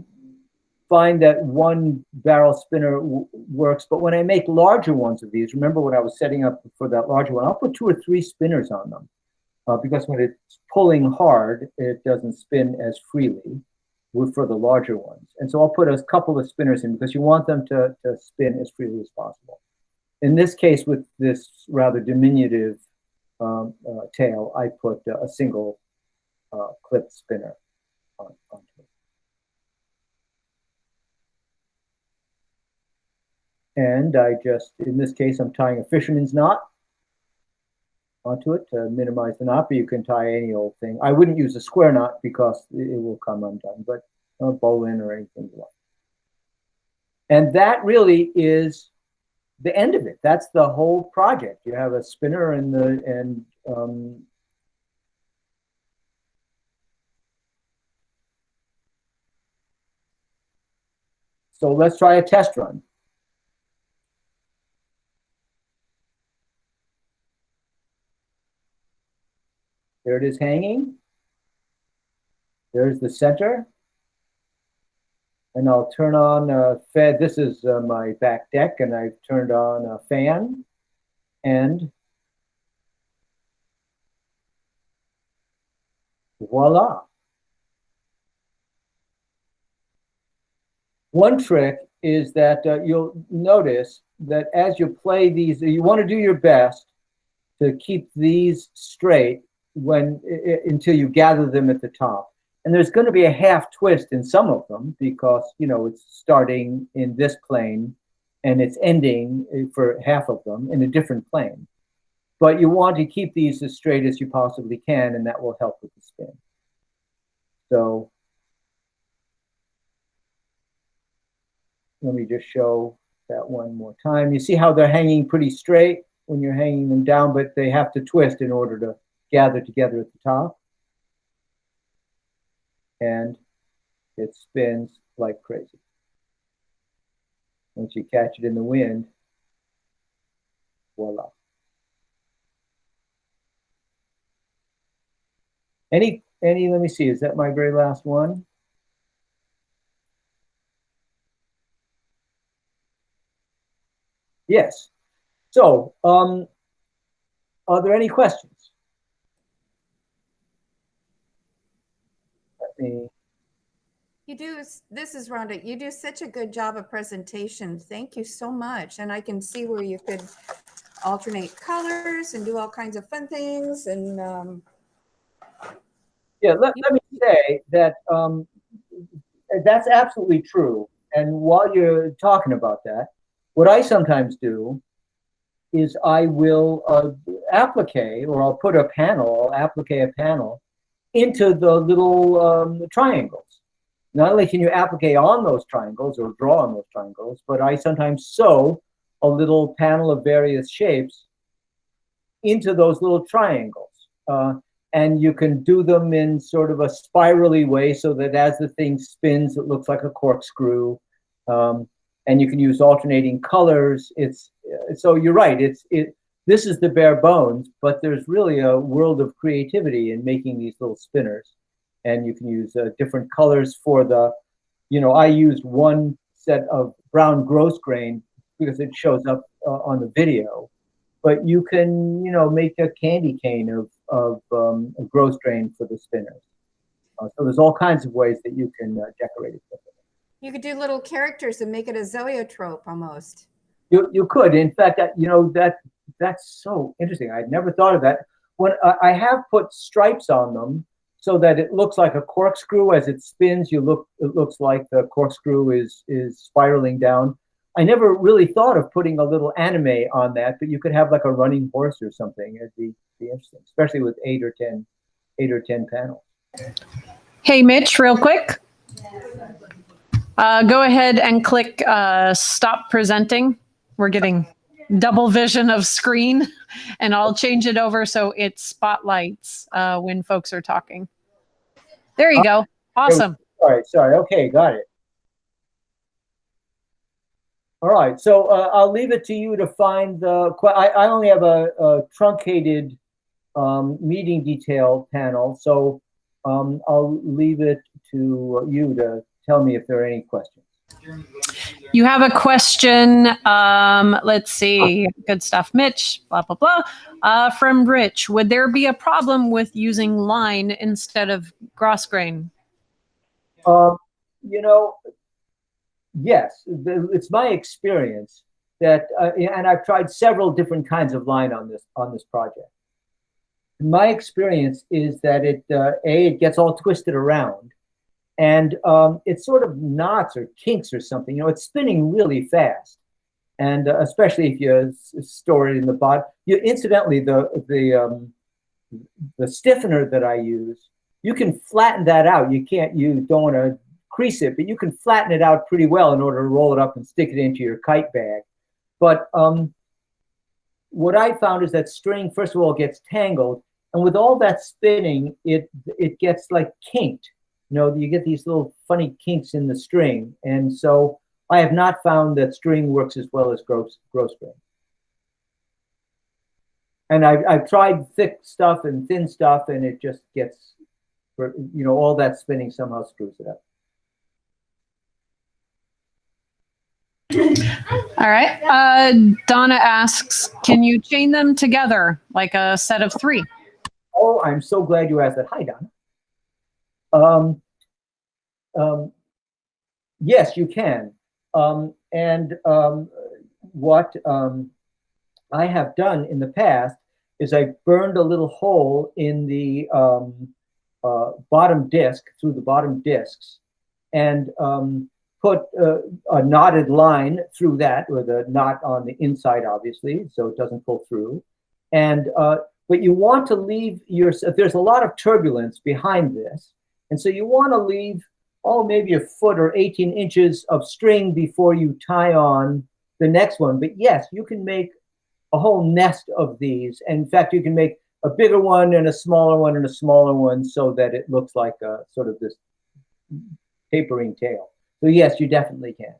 find that 1 barrel spinner works, but when I make larger ones of these, remember when I was setting up for that larger one, I'll put 2 or 3 spinners on them because when it's pulling hard, it doesn't spin as freely for the larger ones. And so I'll put a couple of spinners in because you want them to spin as freely as possible. In this case, with this rather diminutive tail, I put a single clip spinner onto it. And I just, in this case, I'm tying a fisherman's knot onto it to minimize the knot, but you can tie any old thing. I wouldn't use a square knot because it will come undone, but a bowline or anything you want. And that really is the end of it. That's the whole project. You have a spinner and so let's try a test run. There it is hanging. There's the center. And I'll turn on a fan. This is my back deck, and I've turned on a fan. And voila. One trick is that you'll notice that as you play these, you want to do your best to keep these straight until you gather them at the top. And there's going to be a half twist in some of them because, you know, it's starting in this plane and it's ending for half of them in a different plane. But you want to keep these as straight as you possibly can, and that will help with the spin. So let me just show that one more time. You see how they're hanging pretty straight when you're hanging them down, but they have to twist in order to gather together at the top. And it spins like crazy. Once you catch it in the wind, voila. Any, let me see, is that my very last one? Yes. So, are there any questions? You do, this is Rhonda, you do such a good job of presentation. Thank you so much. And I can see where you could alternate colors and do all kinds of fun things. And yeah, let me say that that's absolutely true. And while you're talking about that, what I sometimes do is I will applique, or I'll put a panel, I'll applique a panel into the little triangles. Not only can you applique on those triangles or draw on those triangles, but I sometimes sew a little panel of various shapes into those little triangles. And you can do them in sort of a spirally way so that as the thing spins, it looks like a corkscrew. And you can use alternating colors. So you're right, this is the bare bones, but there's really a world of creativity in making these little spinners. And you can use different colors for the, I used one set of brown gross grain because it shows up on the video. But you can, make a candy cane of gross grain for the spinners. So there's all kinds of ways that you can decorate it with it. you could do little characters and make it a zoetrope almost. You could. In fact, that's so interesting. I'd never thought of that. When I have put stripes on them so that it looks like a corkscrew as it spins. It looks like the corkscrew is spiraling down. I never really thought of putting a little anime on that, but you could have like a running horse or something. It'd be interesting, especially with 8 or 10 panels. Hey, Mitch, real quick. Go ahead and click stop presenting. We're getting double vision of screen, and I'll change it over so it spotlights when folks are talking. There you go. Awesome. Sorry. Okay, got it. All right, so I'll leave it to you to find the. I only have a truncated meeting detail panel, so I'll leave it to you to tell me if there are any questions. You have a question. Let's see. Good stuff, Mitch. Blah, blah, blah. From Rich. Would there be a problem with using line instead of grosgrain? You know, yes. It's my experience that, and I've tried several different kinds of line on this project. My experience is that it gets all twisted around, and it sort of knots or kinks or something. You know, it's spinning really fast, and especially if you store it in the bottom. Incidentally, the stiffener that I use, you can flatten that out. You don't want to crease it, but you can flatten it out pretty well in order to roll it up and stick it into your kite bag. But what I found is that string, first of all, gets tangled. And with all that spinning, it gets like kinked. You know, you get these little funny kinks in the string. And so I have not found that string works as well as grosgrain. And I've tried thick stuff and thin stuff, and it just gets, you know, all that spinning somehow screws it up. All right. Donna asks, can you chain them together like a set of 3? Oh, I'm so glad you asked that. Hi, Donna. Yes, you can. What I have done in the past is I burned a little hole in the bottom disc, through the bottom discs, and put a knotted line through that, with a knot on the inside, obviously, so it doesn't pull through. And but you want to leave there's a lot of turbulence behind this, and so you want to leave, maybe a foot or 18 inches of string before you tie on the next one. But yes, you can make a whole nest of these. And in fact, you can make a bigger one and a smaller one and a smaller one, so that it looks like a sort of this tapering tail. So yes, you definitely can.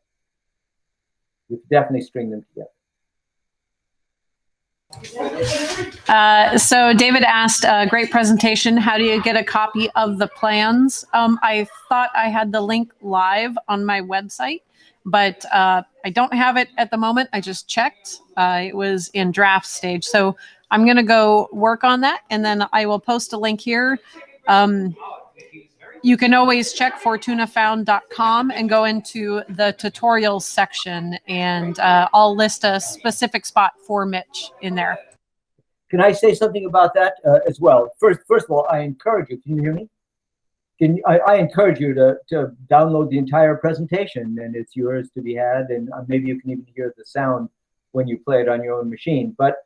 You can definitely string them together. So David asked, great presentation. How do you get a copy of the plans? I thought I had the link live on my website, but I don't have it at the moment. I just checked. It was in draft stage. So I'm going to go work on that, and then I will post a link here. You can always check fortunafound.com and go into the tutorials section, and I'll list a specific spot for Mitch in there. Can I say something about that as well? First of all, I encourage you. Can you hear me? I encourage you to download the entire presentation, and it's yours to be had, and maybe you can even hear the sound when you play it on your own machine. But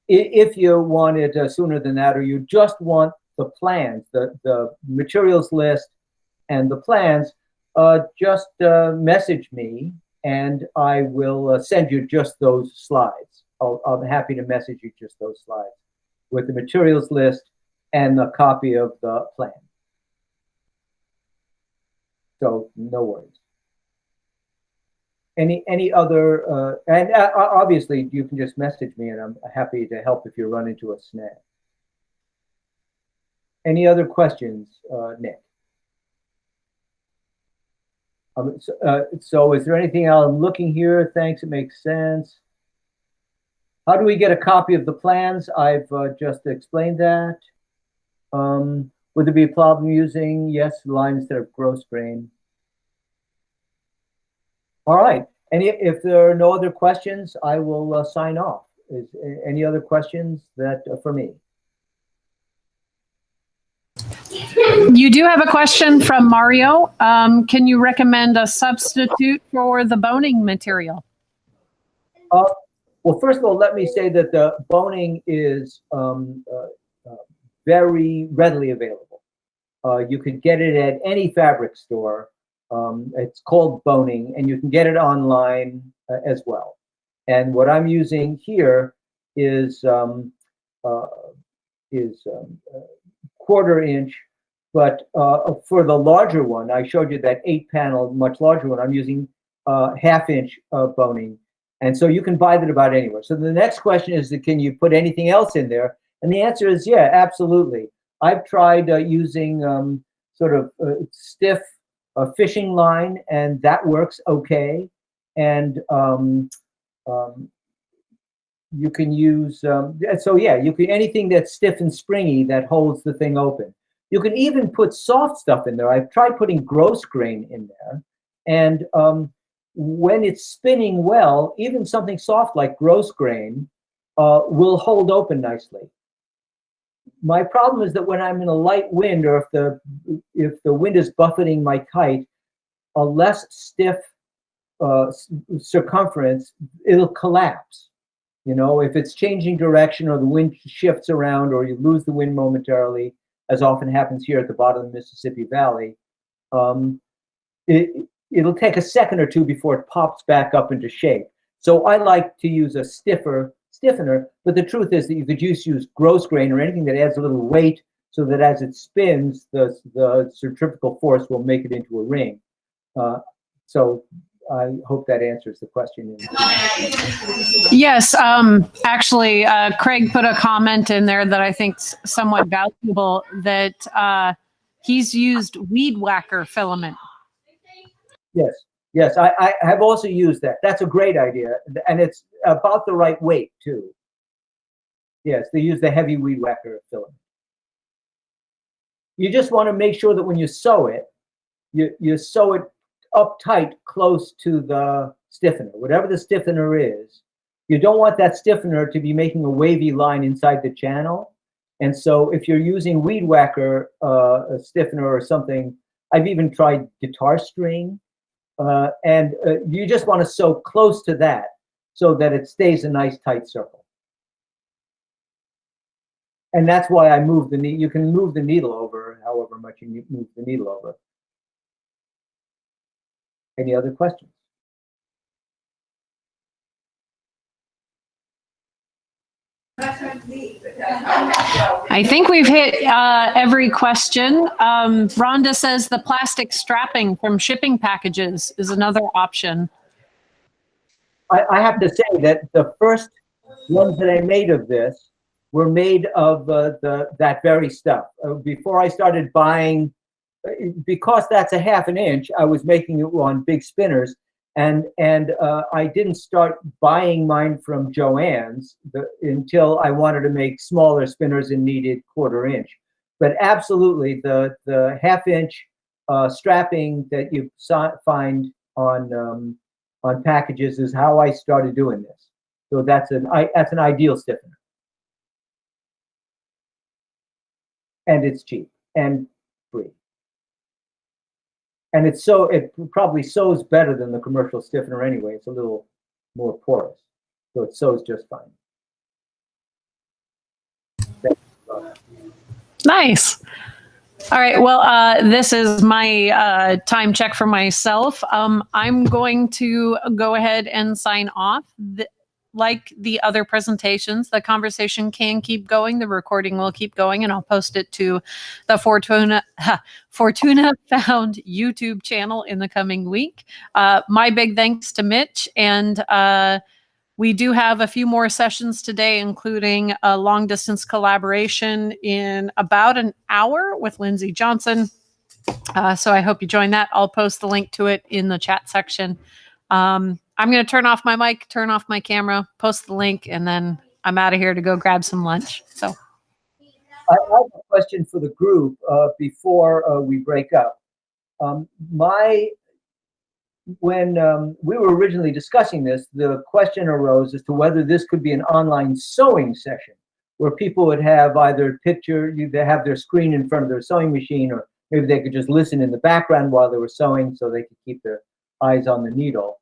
if you want it sooner than that, or you just want the plans, the materials list and the plans, just message me, and I will send you just those slides. I'm happy to message you just those slides with the materials list and a copy of the plan. So no worries. Any other, and obviously you can just message me, and I'm happy to help if you run into a snag. Any other questions, Nick? So is there anything else? I'm looking here. Thanks, it makes sense. How do we get a copy of the plans? I've just explained that. Would there be a problem using, yes, line instead of grosgrain? All right. And if there are no other questions, I will sign off. Is any other questions that for me? You do have a question from Mario. Can you recommend a substitute for the boning material? Well, first of all, let me say that the boning is very readily available. You can get it at any fabric store. It's called boning, and you can get it online as well. And what I'm using here is 1/4 inch, but for the larger one, I showed you that 8-panel, much larger one, I'm using 1/2 inch boning. And so you can buy that about anywhere. So the next question is, can you put anything else in there? And the answer is, yeah, absolutely. I've tried using sort of stiff fishing line, and that works okay. and you can use, so yeah, you can, anything that's stiff and springy that holds the thing open. You can even put soft stuff in there. I've tried putting gross grain in there, and when it's spinning well, even something soft like gross grain will hold open nicely. My problem is that when I'm in a light wind, or if the wind is buffeting my kite, a less stiff circumference, it'll collapse. You know, if it's changing direction, or the wind shifts around, or you lose the wind momentarily, as often happens here at the bottom of the Mississippi Valley, it'll take a second or two before it pops back up into shape. So I like to use a stiffener, but the truth is that you could just use gross grain or anything that adds a little weight, so that as it spins, the centrifugal force will make it into a ring. So I hope that answers the question. Yes, actually, Craig put a comment in there that I think's somewhat valuable, that he's used weed whacker filament. Yes, I have also used that. That's a great idea, and it's about the right weight too. Yes, they use the heavy weed whacker filament. You just want to make sure that when you sew it, you sew it up tight close to the stiffener, whatever the stiffener is. You don't want that stiffener to be making a wavy line inside the channel. And so if you're using weed whacker, a stiffener or something, I've even tried guitar string, and you just want to sew close to that so that it stays a nice tight circle. And that's why I move the needle. You can move the needle over however much you move the needle over. Any other questions? I think we've hit every question. Rhonda says the plastic strapping from shipping packages is another option. I have to say that the first ones that I made of this were made of that very stuff. Before I started buying, because that's a ½ an inch, I was making it on big spinners, and I didn't start buying mine from Joann's until I wanted to make smaller spinners and needed 1/4 inch. But absolutely, the ½ inch strapping that you find on packages is how I started doing this. So that's an ideal stiffener, and it's cheap and free. And it probably sews better than the commercial stiffener anyway. It's a little more porous, so it sews just fine. Nice. All right. Well, this is my time check for myself. I'm going to go ahead and sign off. Like the other presentations, the conversation can keep going. The recording will keep going, and I'll post it to the Fortuna Found YouTube channel in the coming week. My big thanks to Mitch, and we do have a few more sessions today, including a long distance collaboration in about an hour with Lindsay Johnson. So I hope you join that. I'll post the link to it in the chat section. I'm going to turn off my mic, turn off my camera, post the link, and then I'm out of here to go grab some lunch. So I have a question for the group before we break up. When we were originally discussing this, the question arose as to whether this could be an online sewing session where people would have either they have their screen in front of their sewing machine, or maybe they could just listen in the background while they were sewing so they could keep their eyes on the needle.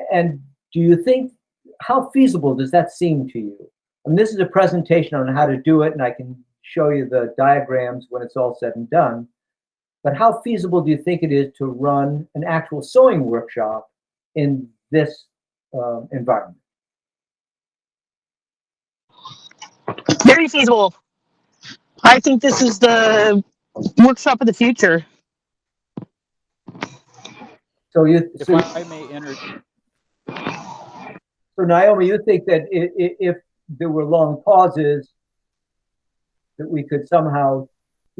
And do you think, how feasible does that seem to you? And this is a presentation on how to do it, and I can show you the diagrams when it's all said and done. But how feasible do you think it is to run an actual sewing workshop in this environment? Very feasible. I think this is the workshop of the future. So I may enter. So Naomi, you think that if there were long pauses, that we could somehow,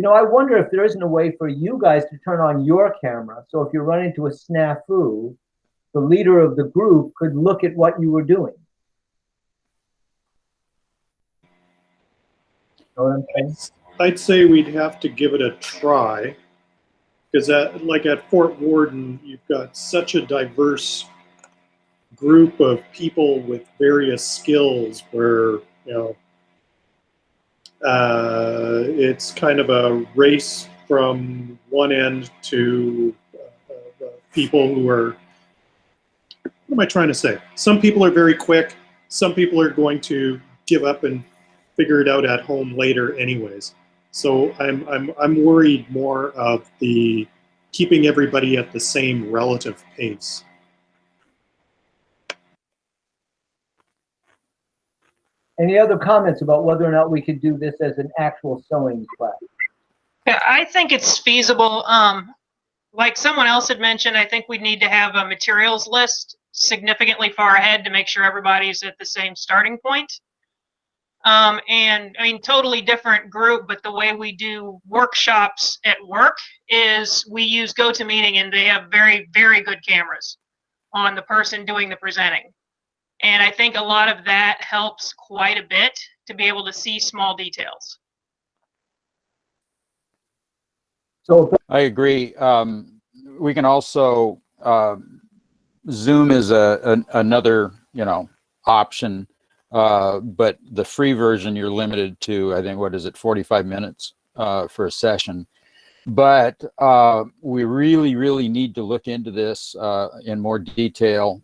I wonder if there isn't a way for you guys to turn on your camera. So if you run into a snafu, the leader of the group could look at what you were doing. Know what I'm saying? I'd say we'd have to give it a try, because like at Fort Worden, you've got such a diverse group of people with various skills where, it's kind of a race from one end to people who are, what am I trying to say? Some people are very quick. Some people are going to give up and figure it out at home later anyways. So I'm worried more of the keeping everybody at the same relative pace. Any other comments about whether or not we could do this as an actual sewing class? Yeah, I think it's feasible. Like someone else had mentioned, I think we need to have a materials list significantly far ahead to make sure everybody's at the same starting point. And I mean, totally different group, but the way we do workshops at work is we use GoToMeeting, and they have very, very good cameras on the person doing the presenting. And I think a lot of that helps quite a bit to be able to see small details. So I agree. We can also Zoom is another option, but the free version you're limited to, I think, what is it, 45 minutes for a session. But we really need to look into this in more detail.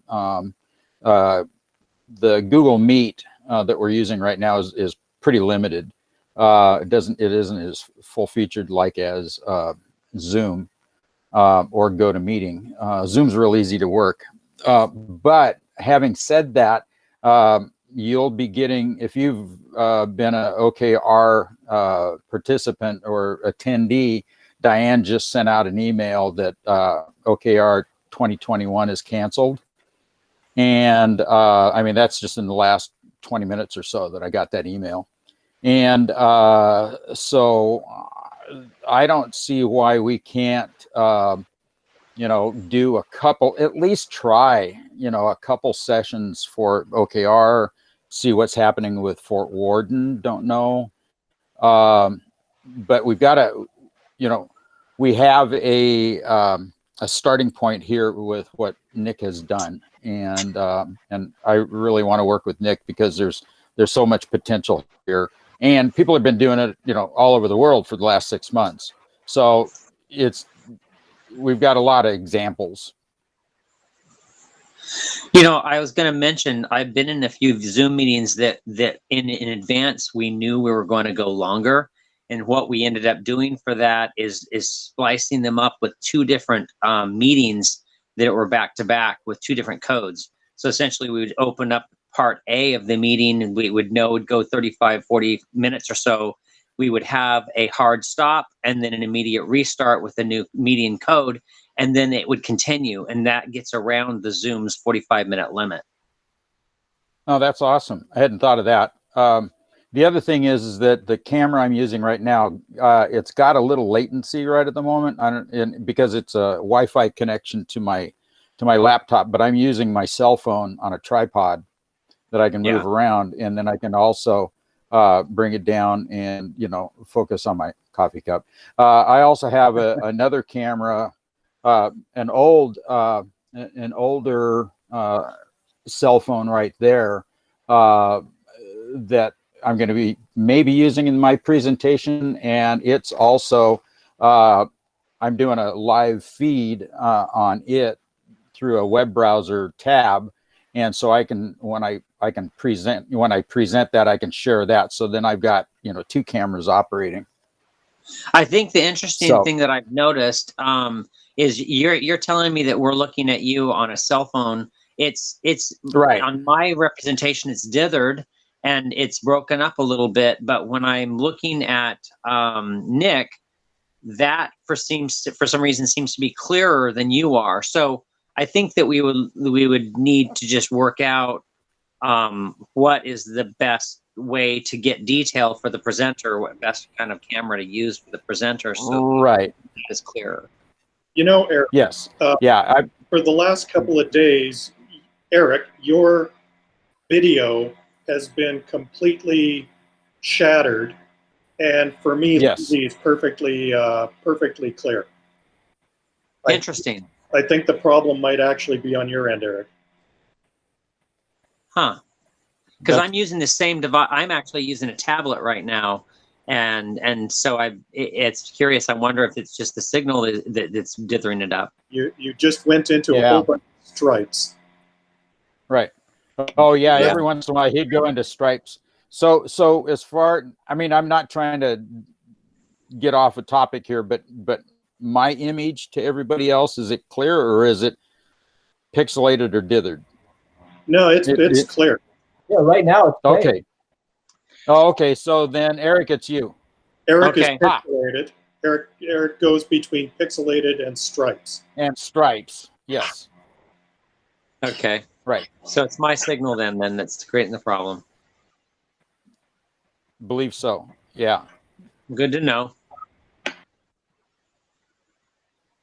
The Google Meet that we're using right now is pretty limited. It isn't as full featured like as Zoom or GoToMeeting. Zoom's real easy to work. But having said that, you'll be getting, if you've been an OKR participant or attendee, Diane just sent out an email that OKR 2021 is canceled. And I mean, that's just in the last 20 minutes or so that I got that email. And so I don't see why we can't, do a couple, at least try, a couple sessions for OKR, see what's happening with Fort Worden, don't know. But we've got to, we have a starting point here with what Nick has done. And I really want to work with Nick because there's so much potential here, and people have been doing it, all over the world for the last 6 months. So we've got a lot of examples. I was going to mention, I've been in a few Zoom meetings that in advance we knew we were going to go longer, and what we ended up doing for that is splicing them up with two different meetings that were back to back with two different codes. So essentially we would open up part A of the meeting, and we would know it would go 35, 40 minutes or so. We would have a hard stop and then an immediate restart with the new meeting code, and then it would continue, and that gets around the Zoom's 45-minute limit. Oh, that's awesome. I hadn't thought of that. The other thing is that the camera I'm using right now, it's got a little latency right at the moment, because it's a Wi-Fi connection to my laptop, but I'm using my cell phone on a tripod that I can move around, and then I can also bring it down and focus on my coffee cup. I also have another camera, an older cell phone right there that I'm going to be maybe using in my presentation, and it's also I'm doing a live feed on it through a web browser tab, and so I can when I present that, I can share that. So then I've got two cameras operating. I think the interesting thing that I've noticed is you're telling me that we're looking at you on a cell phone. It's right on my representation. It's dithered and it's broken up a little bit. But when I'm looking at Nick, that for some reason seems to be clearer than you are. So I think that we would need to just work out what is the best way to get detail for the presenter, what best kind of camera to use for the presenter, so right it's clearer. Eric. Yes. for the last couple of days, Eric, your video has been completely shattered, and for me, Yes. it's perfectly clear. Interesting. I think the problem might actually be on your end, Eric. Huh. Because That's- I'm using the same device. I'm actually using a tablet right now. And so it's curious. I wonder if it's just the signal that's dithering it up. You just went into a Yeah. whole bunch of stripes. Right. Oh yeah, Yeah. every once in a while he'd go into stripes. So as far, I mean, I'm not trying to get off a topic here, but my image to everybody else, is it clear or is it pixelated or dithered? No, it's clear. Yeah, right now it's great. Okay. Oh, okay. So then, Eric, it's you. Eric Okay. is pixelated. Eric goes between pixelated and stripes. And stripes. Yes. Okay. Right. So it's my signal then that's creating the problem. Believe so. Yeah. Good to know.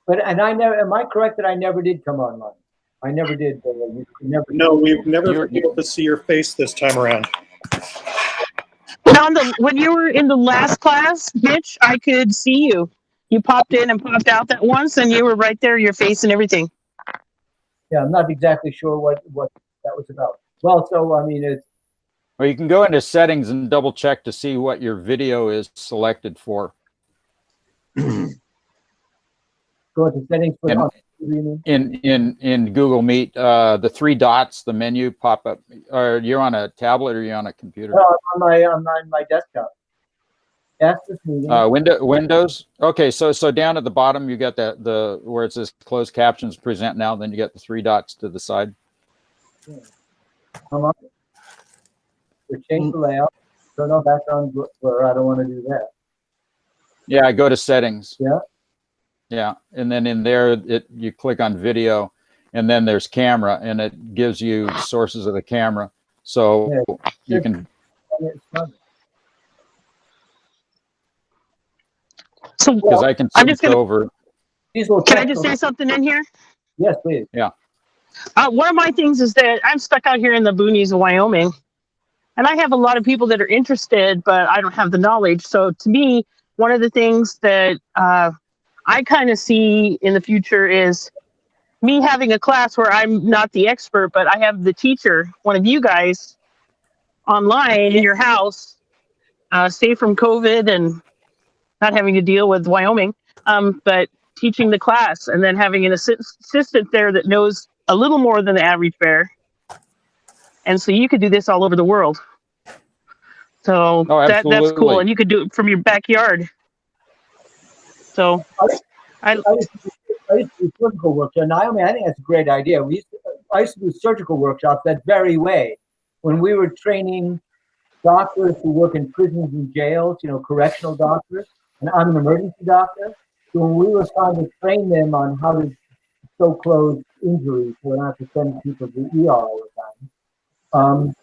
But and I never. Am I correct that I never did come online? I never did. You never. No, we've never been able to see your face this time around. When you were in the last class, Mitch, I could see you. You popped in and popped out that once, and you were right there, your face and everything. Yeah, I'm not exactly sure what that was about. Well, so I mean, it's Well, you can go into settings and double check to see what your video is selected for. go into settings for In Google Meet, the three dots, the menu pop up. Are you on a tablet or are you on a computer? on my desktop. That's this meeting. Windows. Okay, so down at the bottom you got the where it says closed captions present now. Then you got the three dots to the side. Come on. Change the layout. Turn on background blur. I don't want to do that. Yeah, go to settings. Yeah. Yeah, and then in there you click on video, and then there's camera, and it gives you sources of the camera, so you can. So Because I can I'm just switch gonna. over. Can I just say something in here? Yes, please. Yeah. One of my things is that I'm stuck out here in the boonies of Wyoming, and I have a lot of people that are interested, but I don't have the knowledge. So to me, one of the things that I kind of see in the future is me having a class where I'm not the expert, but I have the teacher, one of you guys, online in your house, safe from COVID and not having to deal with Wyoming, but teaching the class and then having an assistant there that knows a little more than the average bear. And so you could do this all over the world. So that's cool. And you could do it from your backyard. So I used to do surgical workshops. Naomi, I think that's a great idea. I used to do surgical workshops that very way. When we were training doctors who work in prisons and jails, correctional doctors, and I'm an emergency doctor. So when we were trying to train them on how to sew closed injuries, so not to send people to the ER all the time.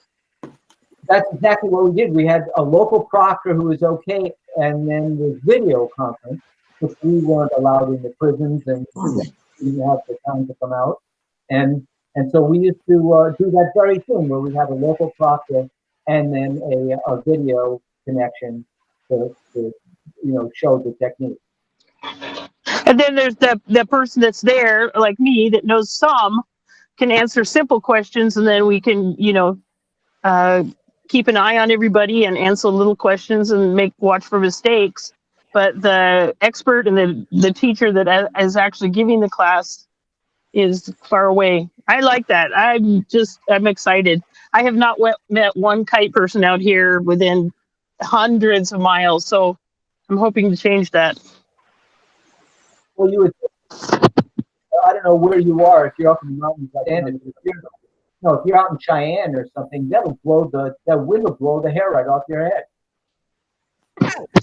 That's exactly what we did. We had a local proctor who was okay, and then the video conference, which we weren't allowed in the prisons and didn't have the time to come out. And so we used to do that very thing where we had a local proctor and then a video connection to show the technique. And then there's the person that's there, like me, that knows some, can answer simple questions, and then we can, keep an eye on everybody and answer little questions and watch for mistakes. But the expert and the teacher that is actually giving the class is far away. I like that. I'm excited. I have not met one kite person out here within hundreds of miles, so I'm hoping to change that. Well, I don't know where you are, if you're up in the mountains like that. If you're out in Cheyenne or something, that wind will blow the hair right off your head.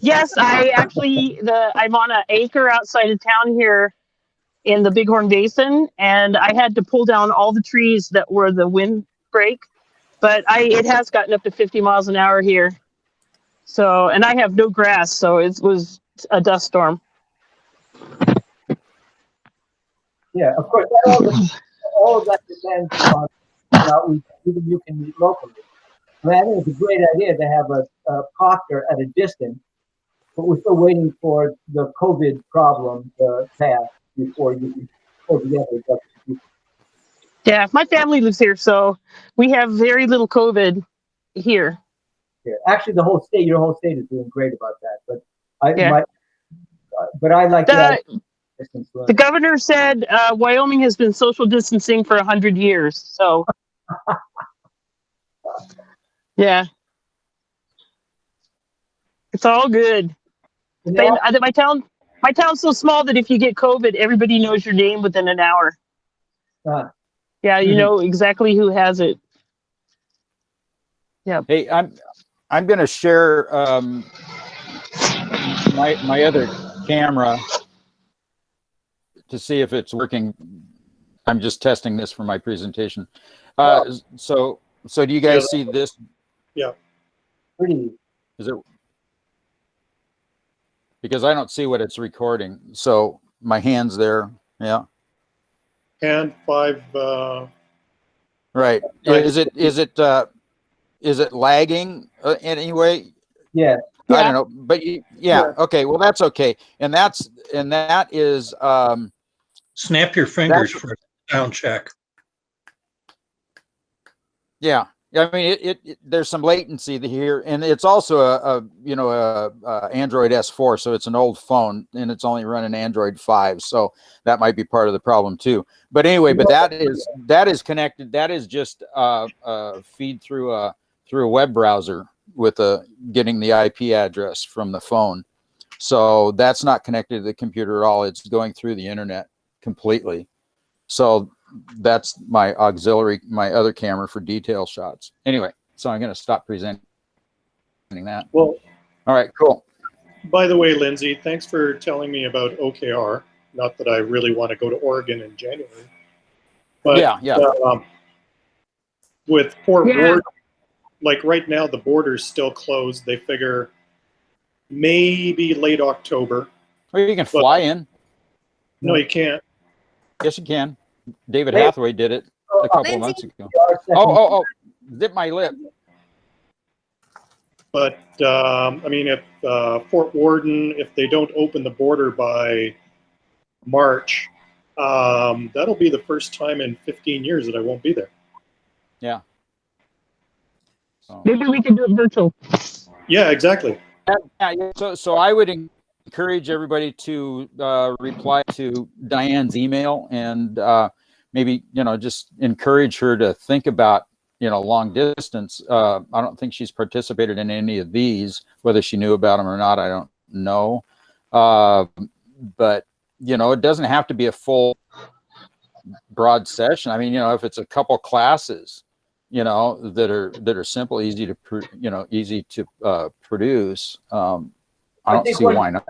Yes, I'm on an acre outside of town here in the Bighorn Basin, and I had to pull down all the trees that were the windbreak, but it has gotten up to 50 miles an hour here. So, and I have no grass, so it was a dust storm. Yeah, of course, all of that depends on outreach. Even you can meet locally. I mean, I think it's a great idea to have a proctor at a distance, but we're still waiting for the COVID problem to pass before you can pull together. Yeah, my family lives here, so we have very little COVID here. Yeah. Actually, your whole state is doing great about that. But I like that. The governor said Wyoming has been social distancing for 100 years. So, yeah, it's all good. My town's so small that if you get COVID, everybody knows your name within an hour. Yeah, you know exactly who has it. Yeah. Hey, I'm going to share my other camera to see if it's working. I'm just testing this for my presentation. So do you guys see this? Yeah. Pretty. Is it? Because I don't see what it's recording. So my hand's there. Yeah. And 5. Right. Is it lagging in any way? Yeah. I don't know, but yeah. Okay. Well, that's okay. And that is snap your fingers for a sound check. Yeah. I mean, there's some latency here, and it's also a Android S4, so it's an old phone, and it's only running Android 5, so that might be part of the problem too. But anyway, but that is connected. That is just feed through a web browser with getting the IP address from the phone. So that's not connected to the computer at all. It's going through the internet completely. So that's my auxiliary, my other camera for detail shots. Anyway, so I'm going to stop presenting that. Well, all right, cool. By the way, Lindsay, thanks for telling me about OKR. Not that I really want to go to Oregon in January, but yeah. With Fort Ward, like right now, the border's still closed. They figure maybe late October. Well, you can fly in. No, you can't. Yes, you can. David Hathaway did it a couple of months ago. Oh, zip my lip. But, I mean, if Fort Worden, if they don't open the border by March, that'll be the first time in 15 years that I won't be there. Yeah. Maybe we can do it virtual. Yeah, exactly. Yeah, so I would encourage everybody to reply to Diane's email and maybe, just encourage her to think about, long distance. I don't think she's participated in any of these, whether she knew about them or not, I don't know. But, it doesn't have to be a full broad session. I mean, if it's a couple classes, that are simple, easy to produce. I don't see why not.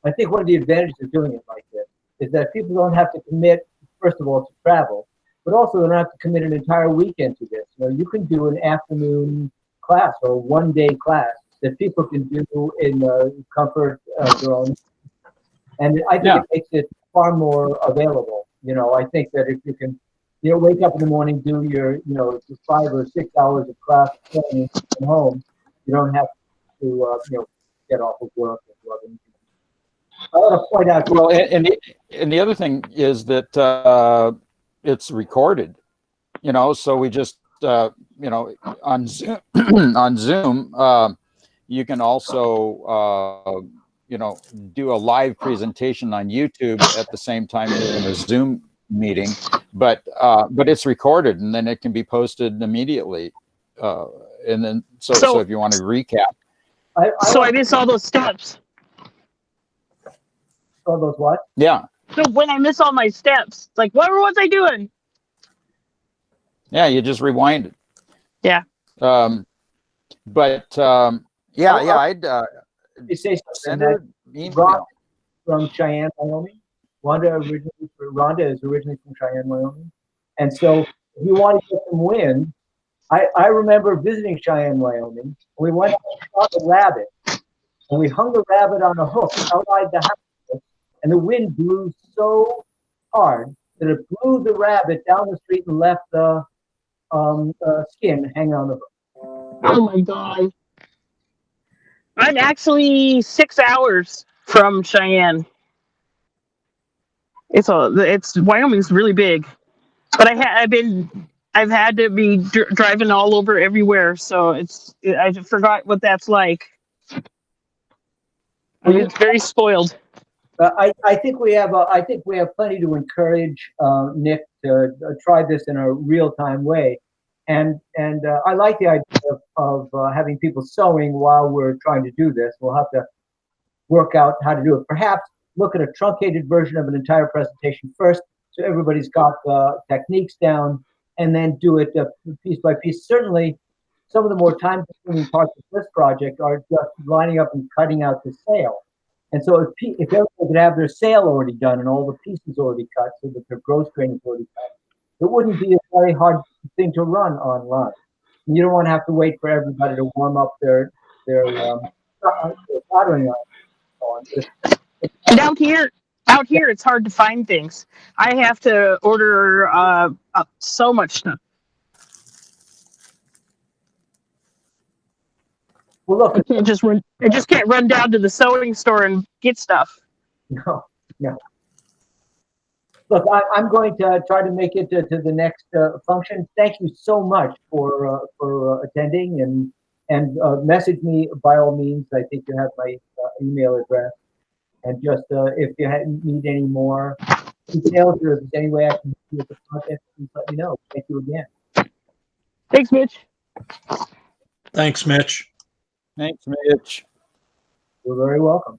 I think one of the advantages of doing it like this is that people don't have to commit, first of all, to travel, but also they don't have to commit an entire weekend to this. You can do an afternoon class or a one-day class that people can do in the comfort of their own. And I think it makes it far more available. I think that if you can, wake up in the morning, do your, 5 or 6 hours of class training at home, you don't have to, get off of work. I want to point out. Well, and the other thing is that it's recorded, so we just, on Zoom, you can also, do a live presentation on YouTube at the same time in a Zoom meeting, but it's recorded and then it can be posted immediately. And then, so if you want to recap. I miss all those steps. All those what? Yeah. So when I miss all my steps, like, what was I doing? Yeah, you just rewind it. Yeah. I'd say send her an email. From Cheyenne, Wyoming. Rhonda is originally from Cheyenne, Wyoming. And so if you want to get some wind, I remember visiting Cheyenne, Wyoming. We went out and shot a rabbit, and we hung the rabbit on a hook outside the house, and the wind blew so hard that it blew the rabbit down the street and left the skin hanging on the hook. Oh my God. I'm actually 6 hours from Cheyenne. It's Wyoming's really big, but I've had to be driving all over everywhere, so I forgot what that's like. I mean, it's very spoiled. I think we have plenty to encourage Nick to try this in a real time way, and I like the idea of having people sewing while we're trying to do this. We'll have to work out how to do it. Perhaps look at a truncated version of an entire presentation first, so everybody's got the techniques down, and then do it piece by piece. Certainly, some of the more time-consuming parts of this project are just lining up and cutting out the sail. And so if everybody could have their sail already done and all the pieces already cut so that their gross grain is already cut, it wouldn't be a very hard thing to run online. And you don't want to have to wait for everybody to warm up their soldering on. And out here, it's hard to find things. I have to order so much stuff. Well, look, I just can't run down to the sewing store and get stuff. No. Look, I'm going to try to make it to the next function. Thank you so much for attending, and message me by all means. I think you have my email address, and just if you need any more details or if there's any way I can do with the project, please let me know. Thank you again. Thanks, Mitch. Thanks, Mitch. Thanks, Mitch. You're very welcome.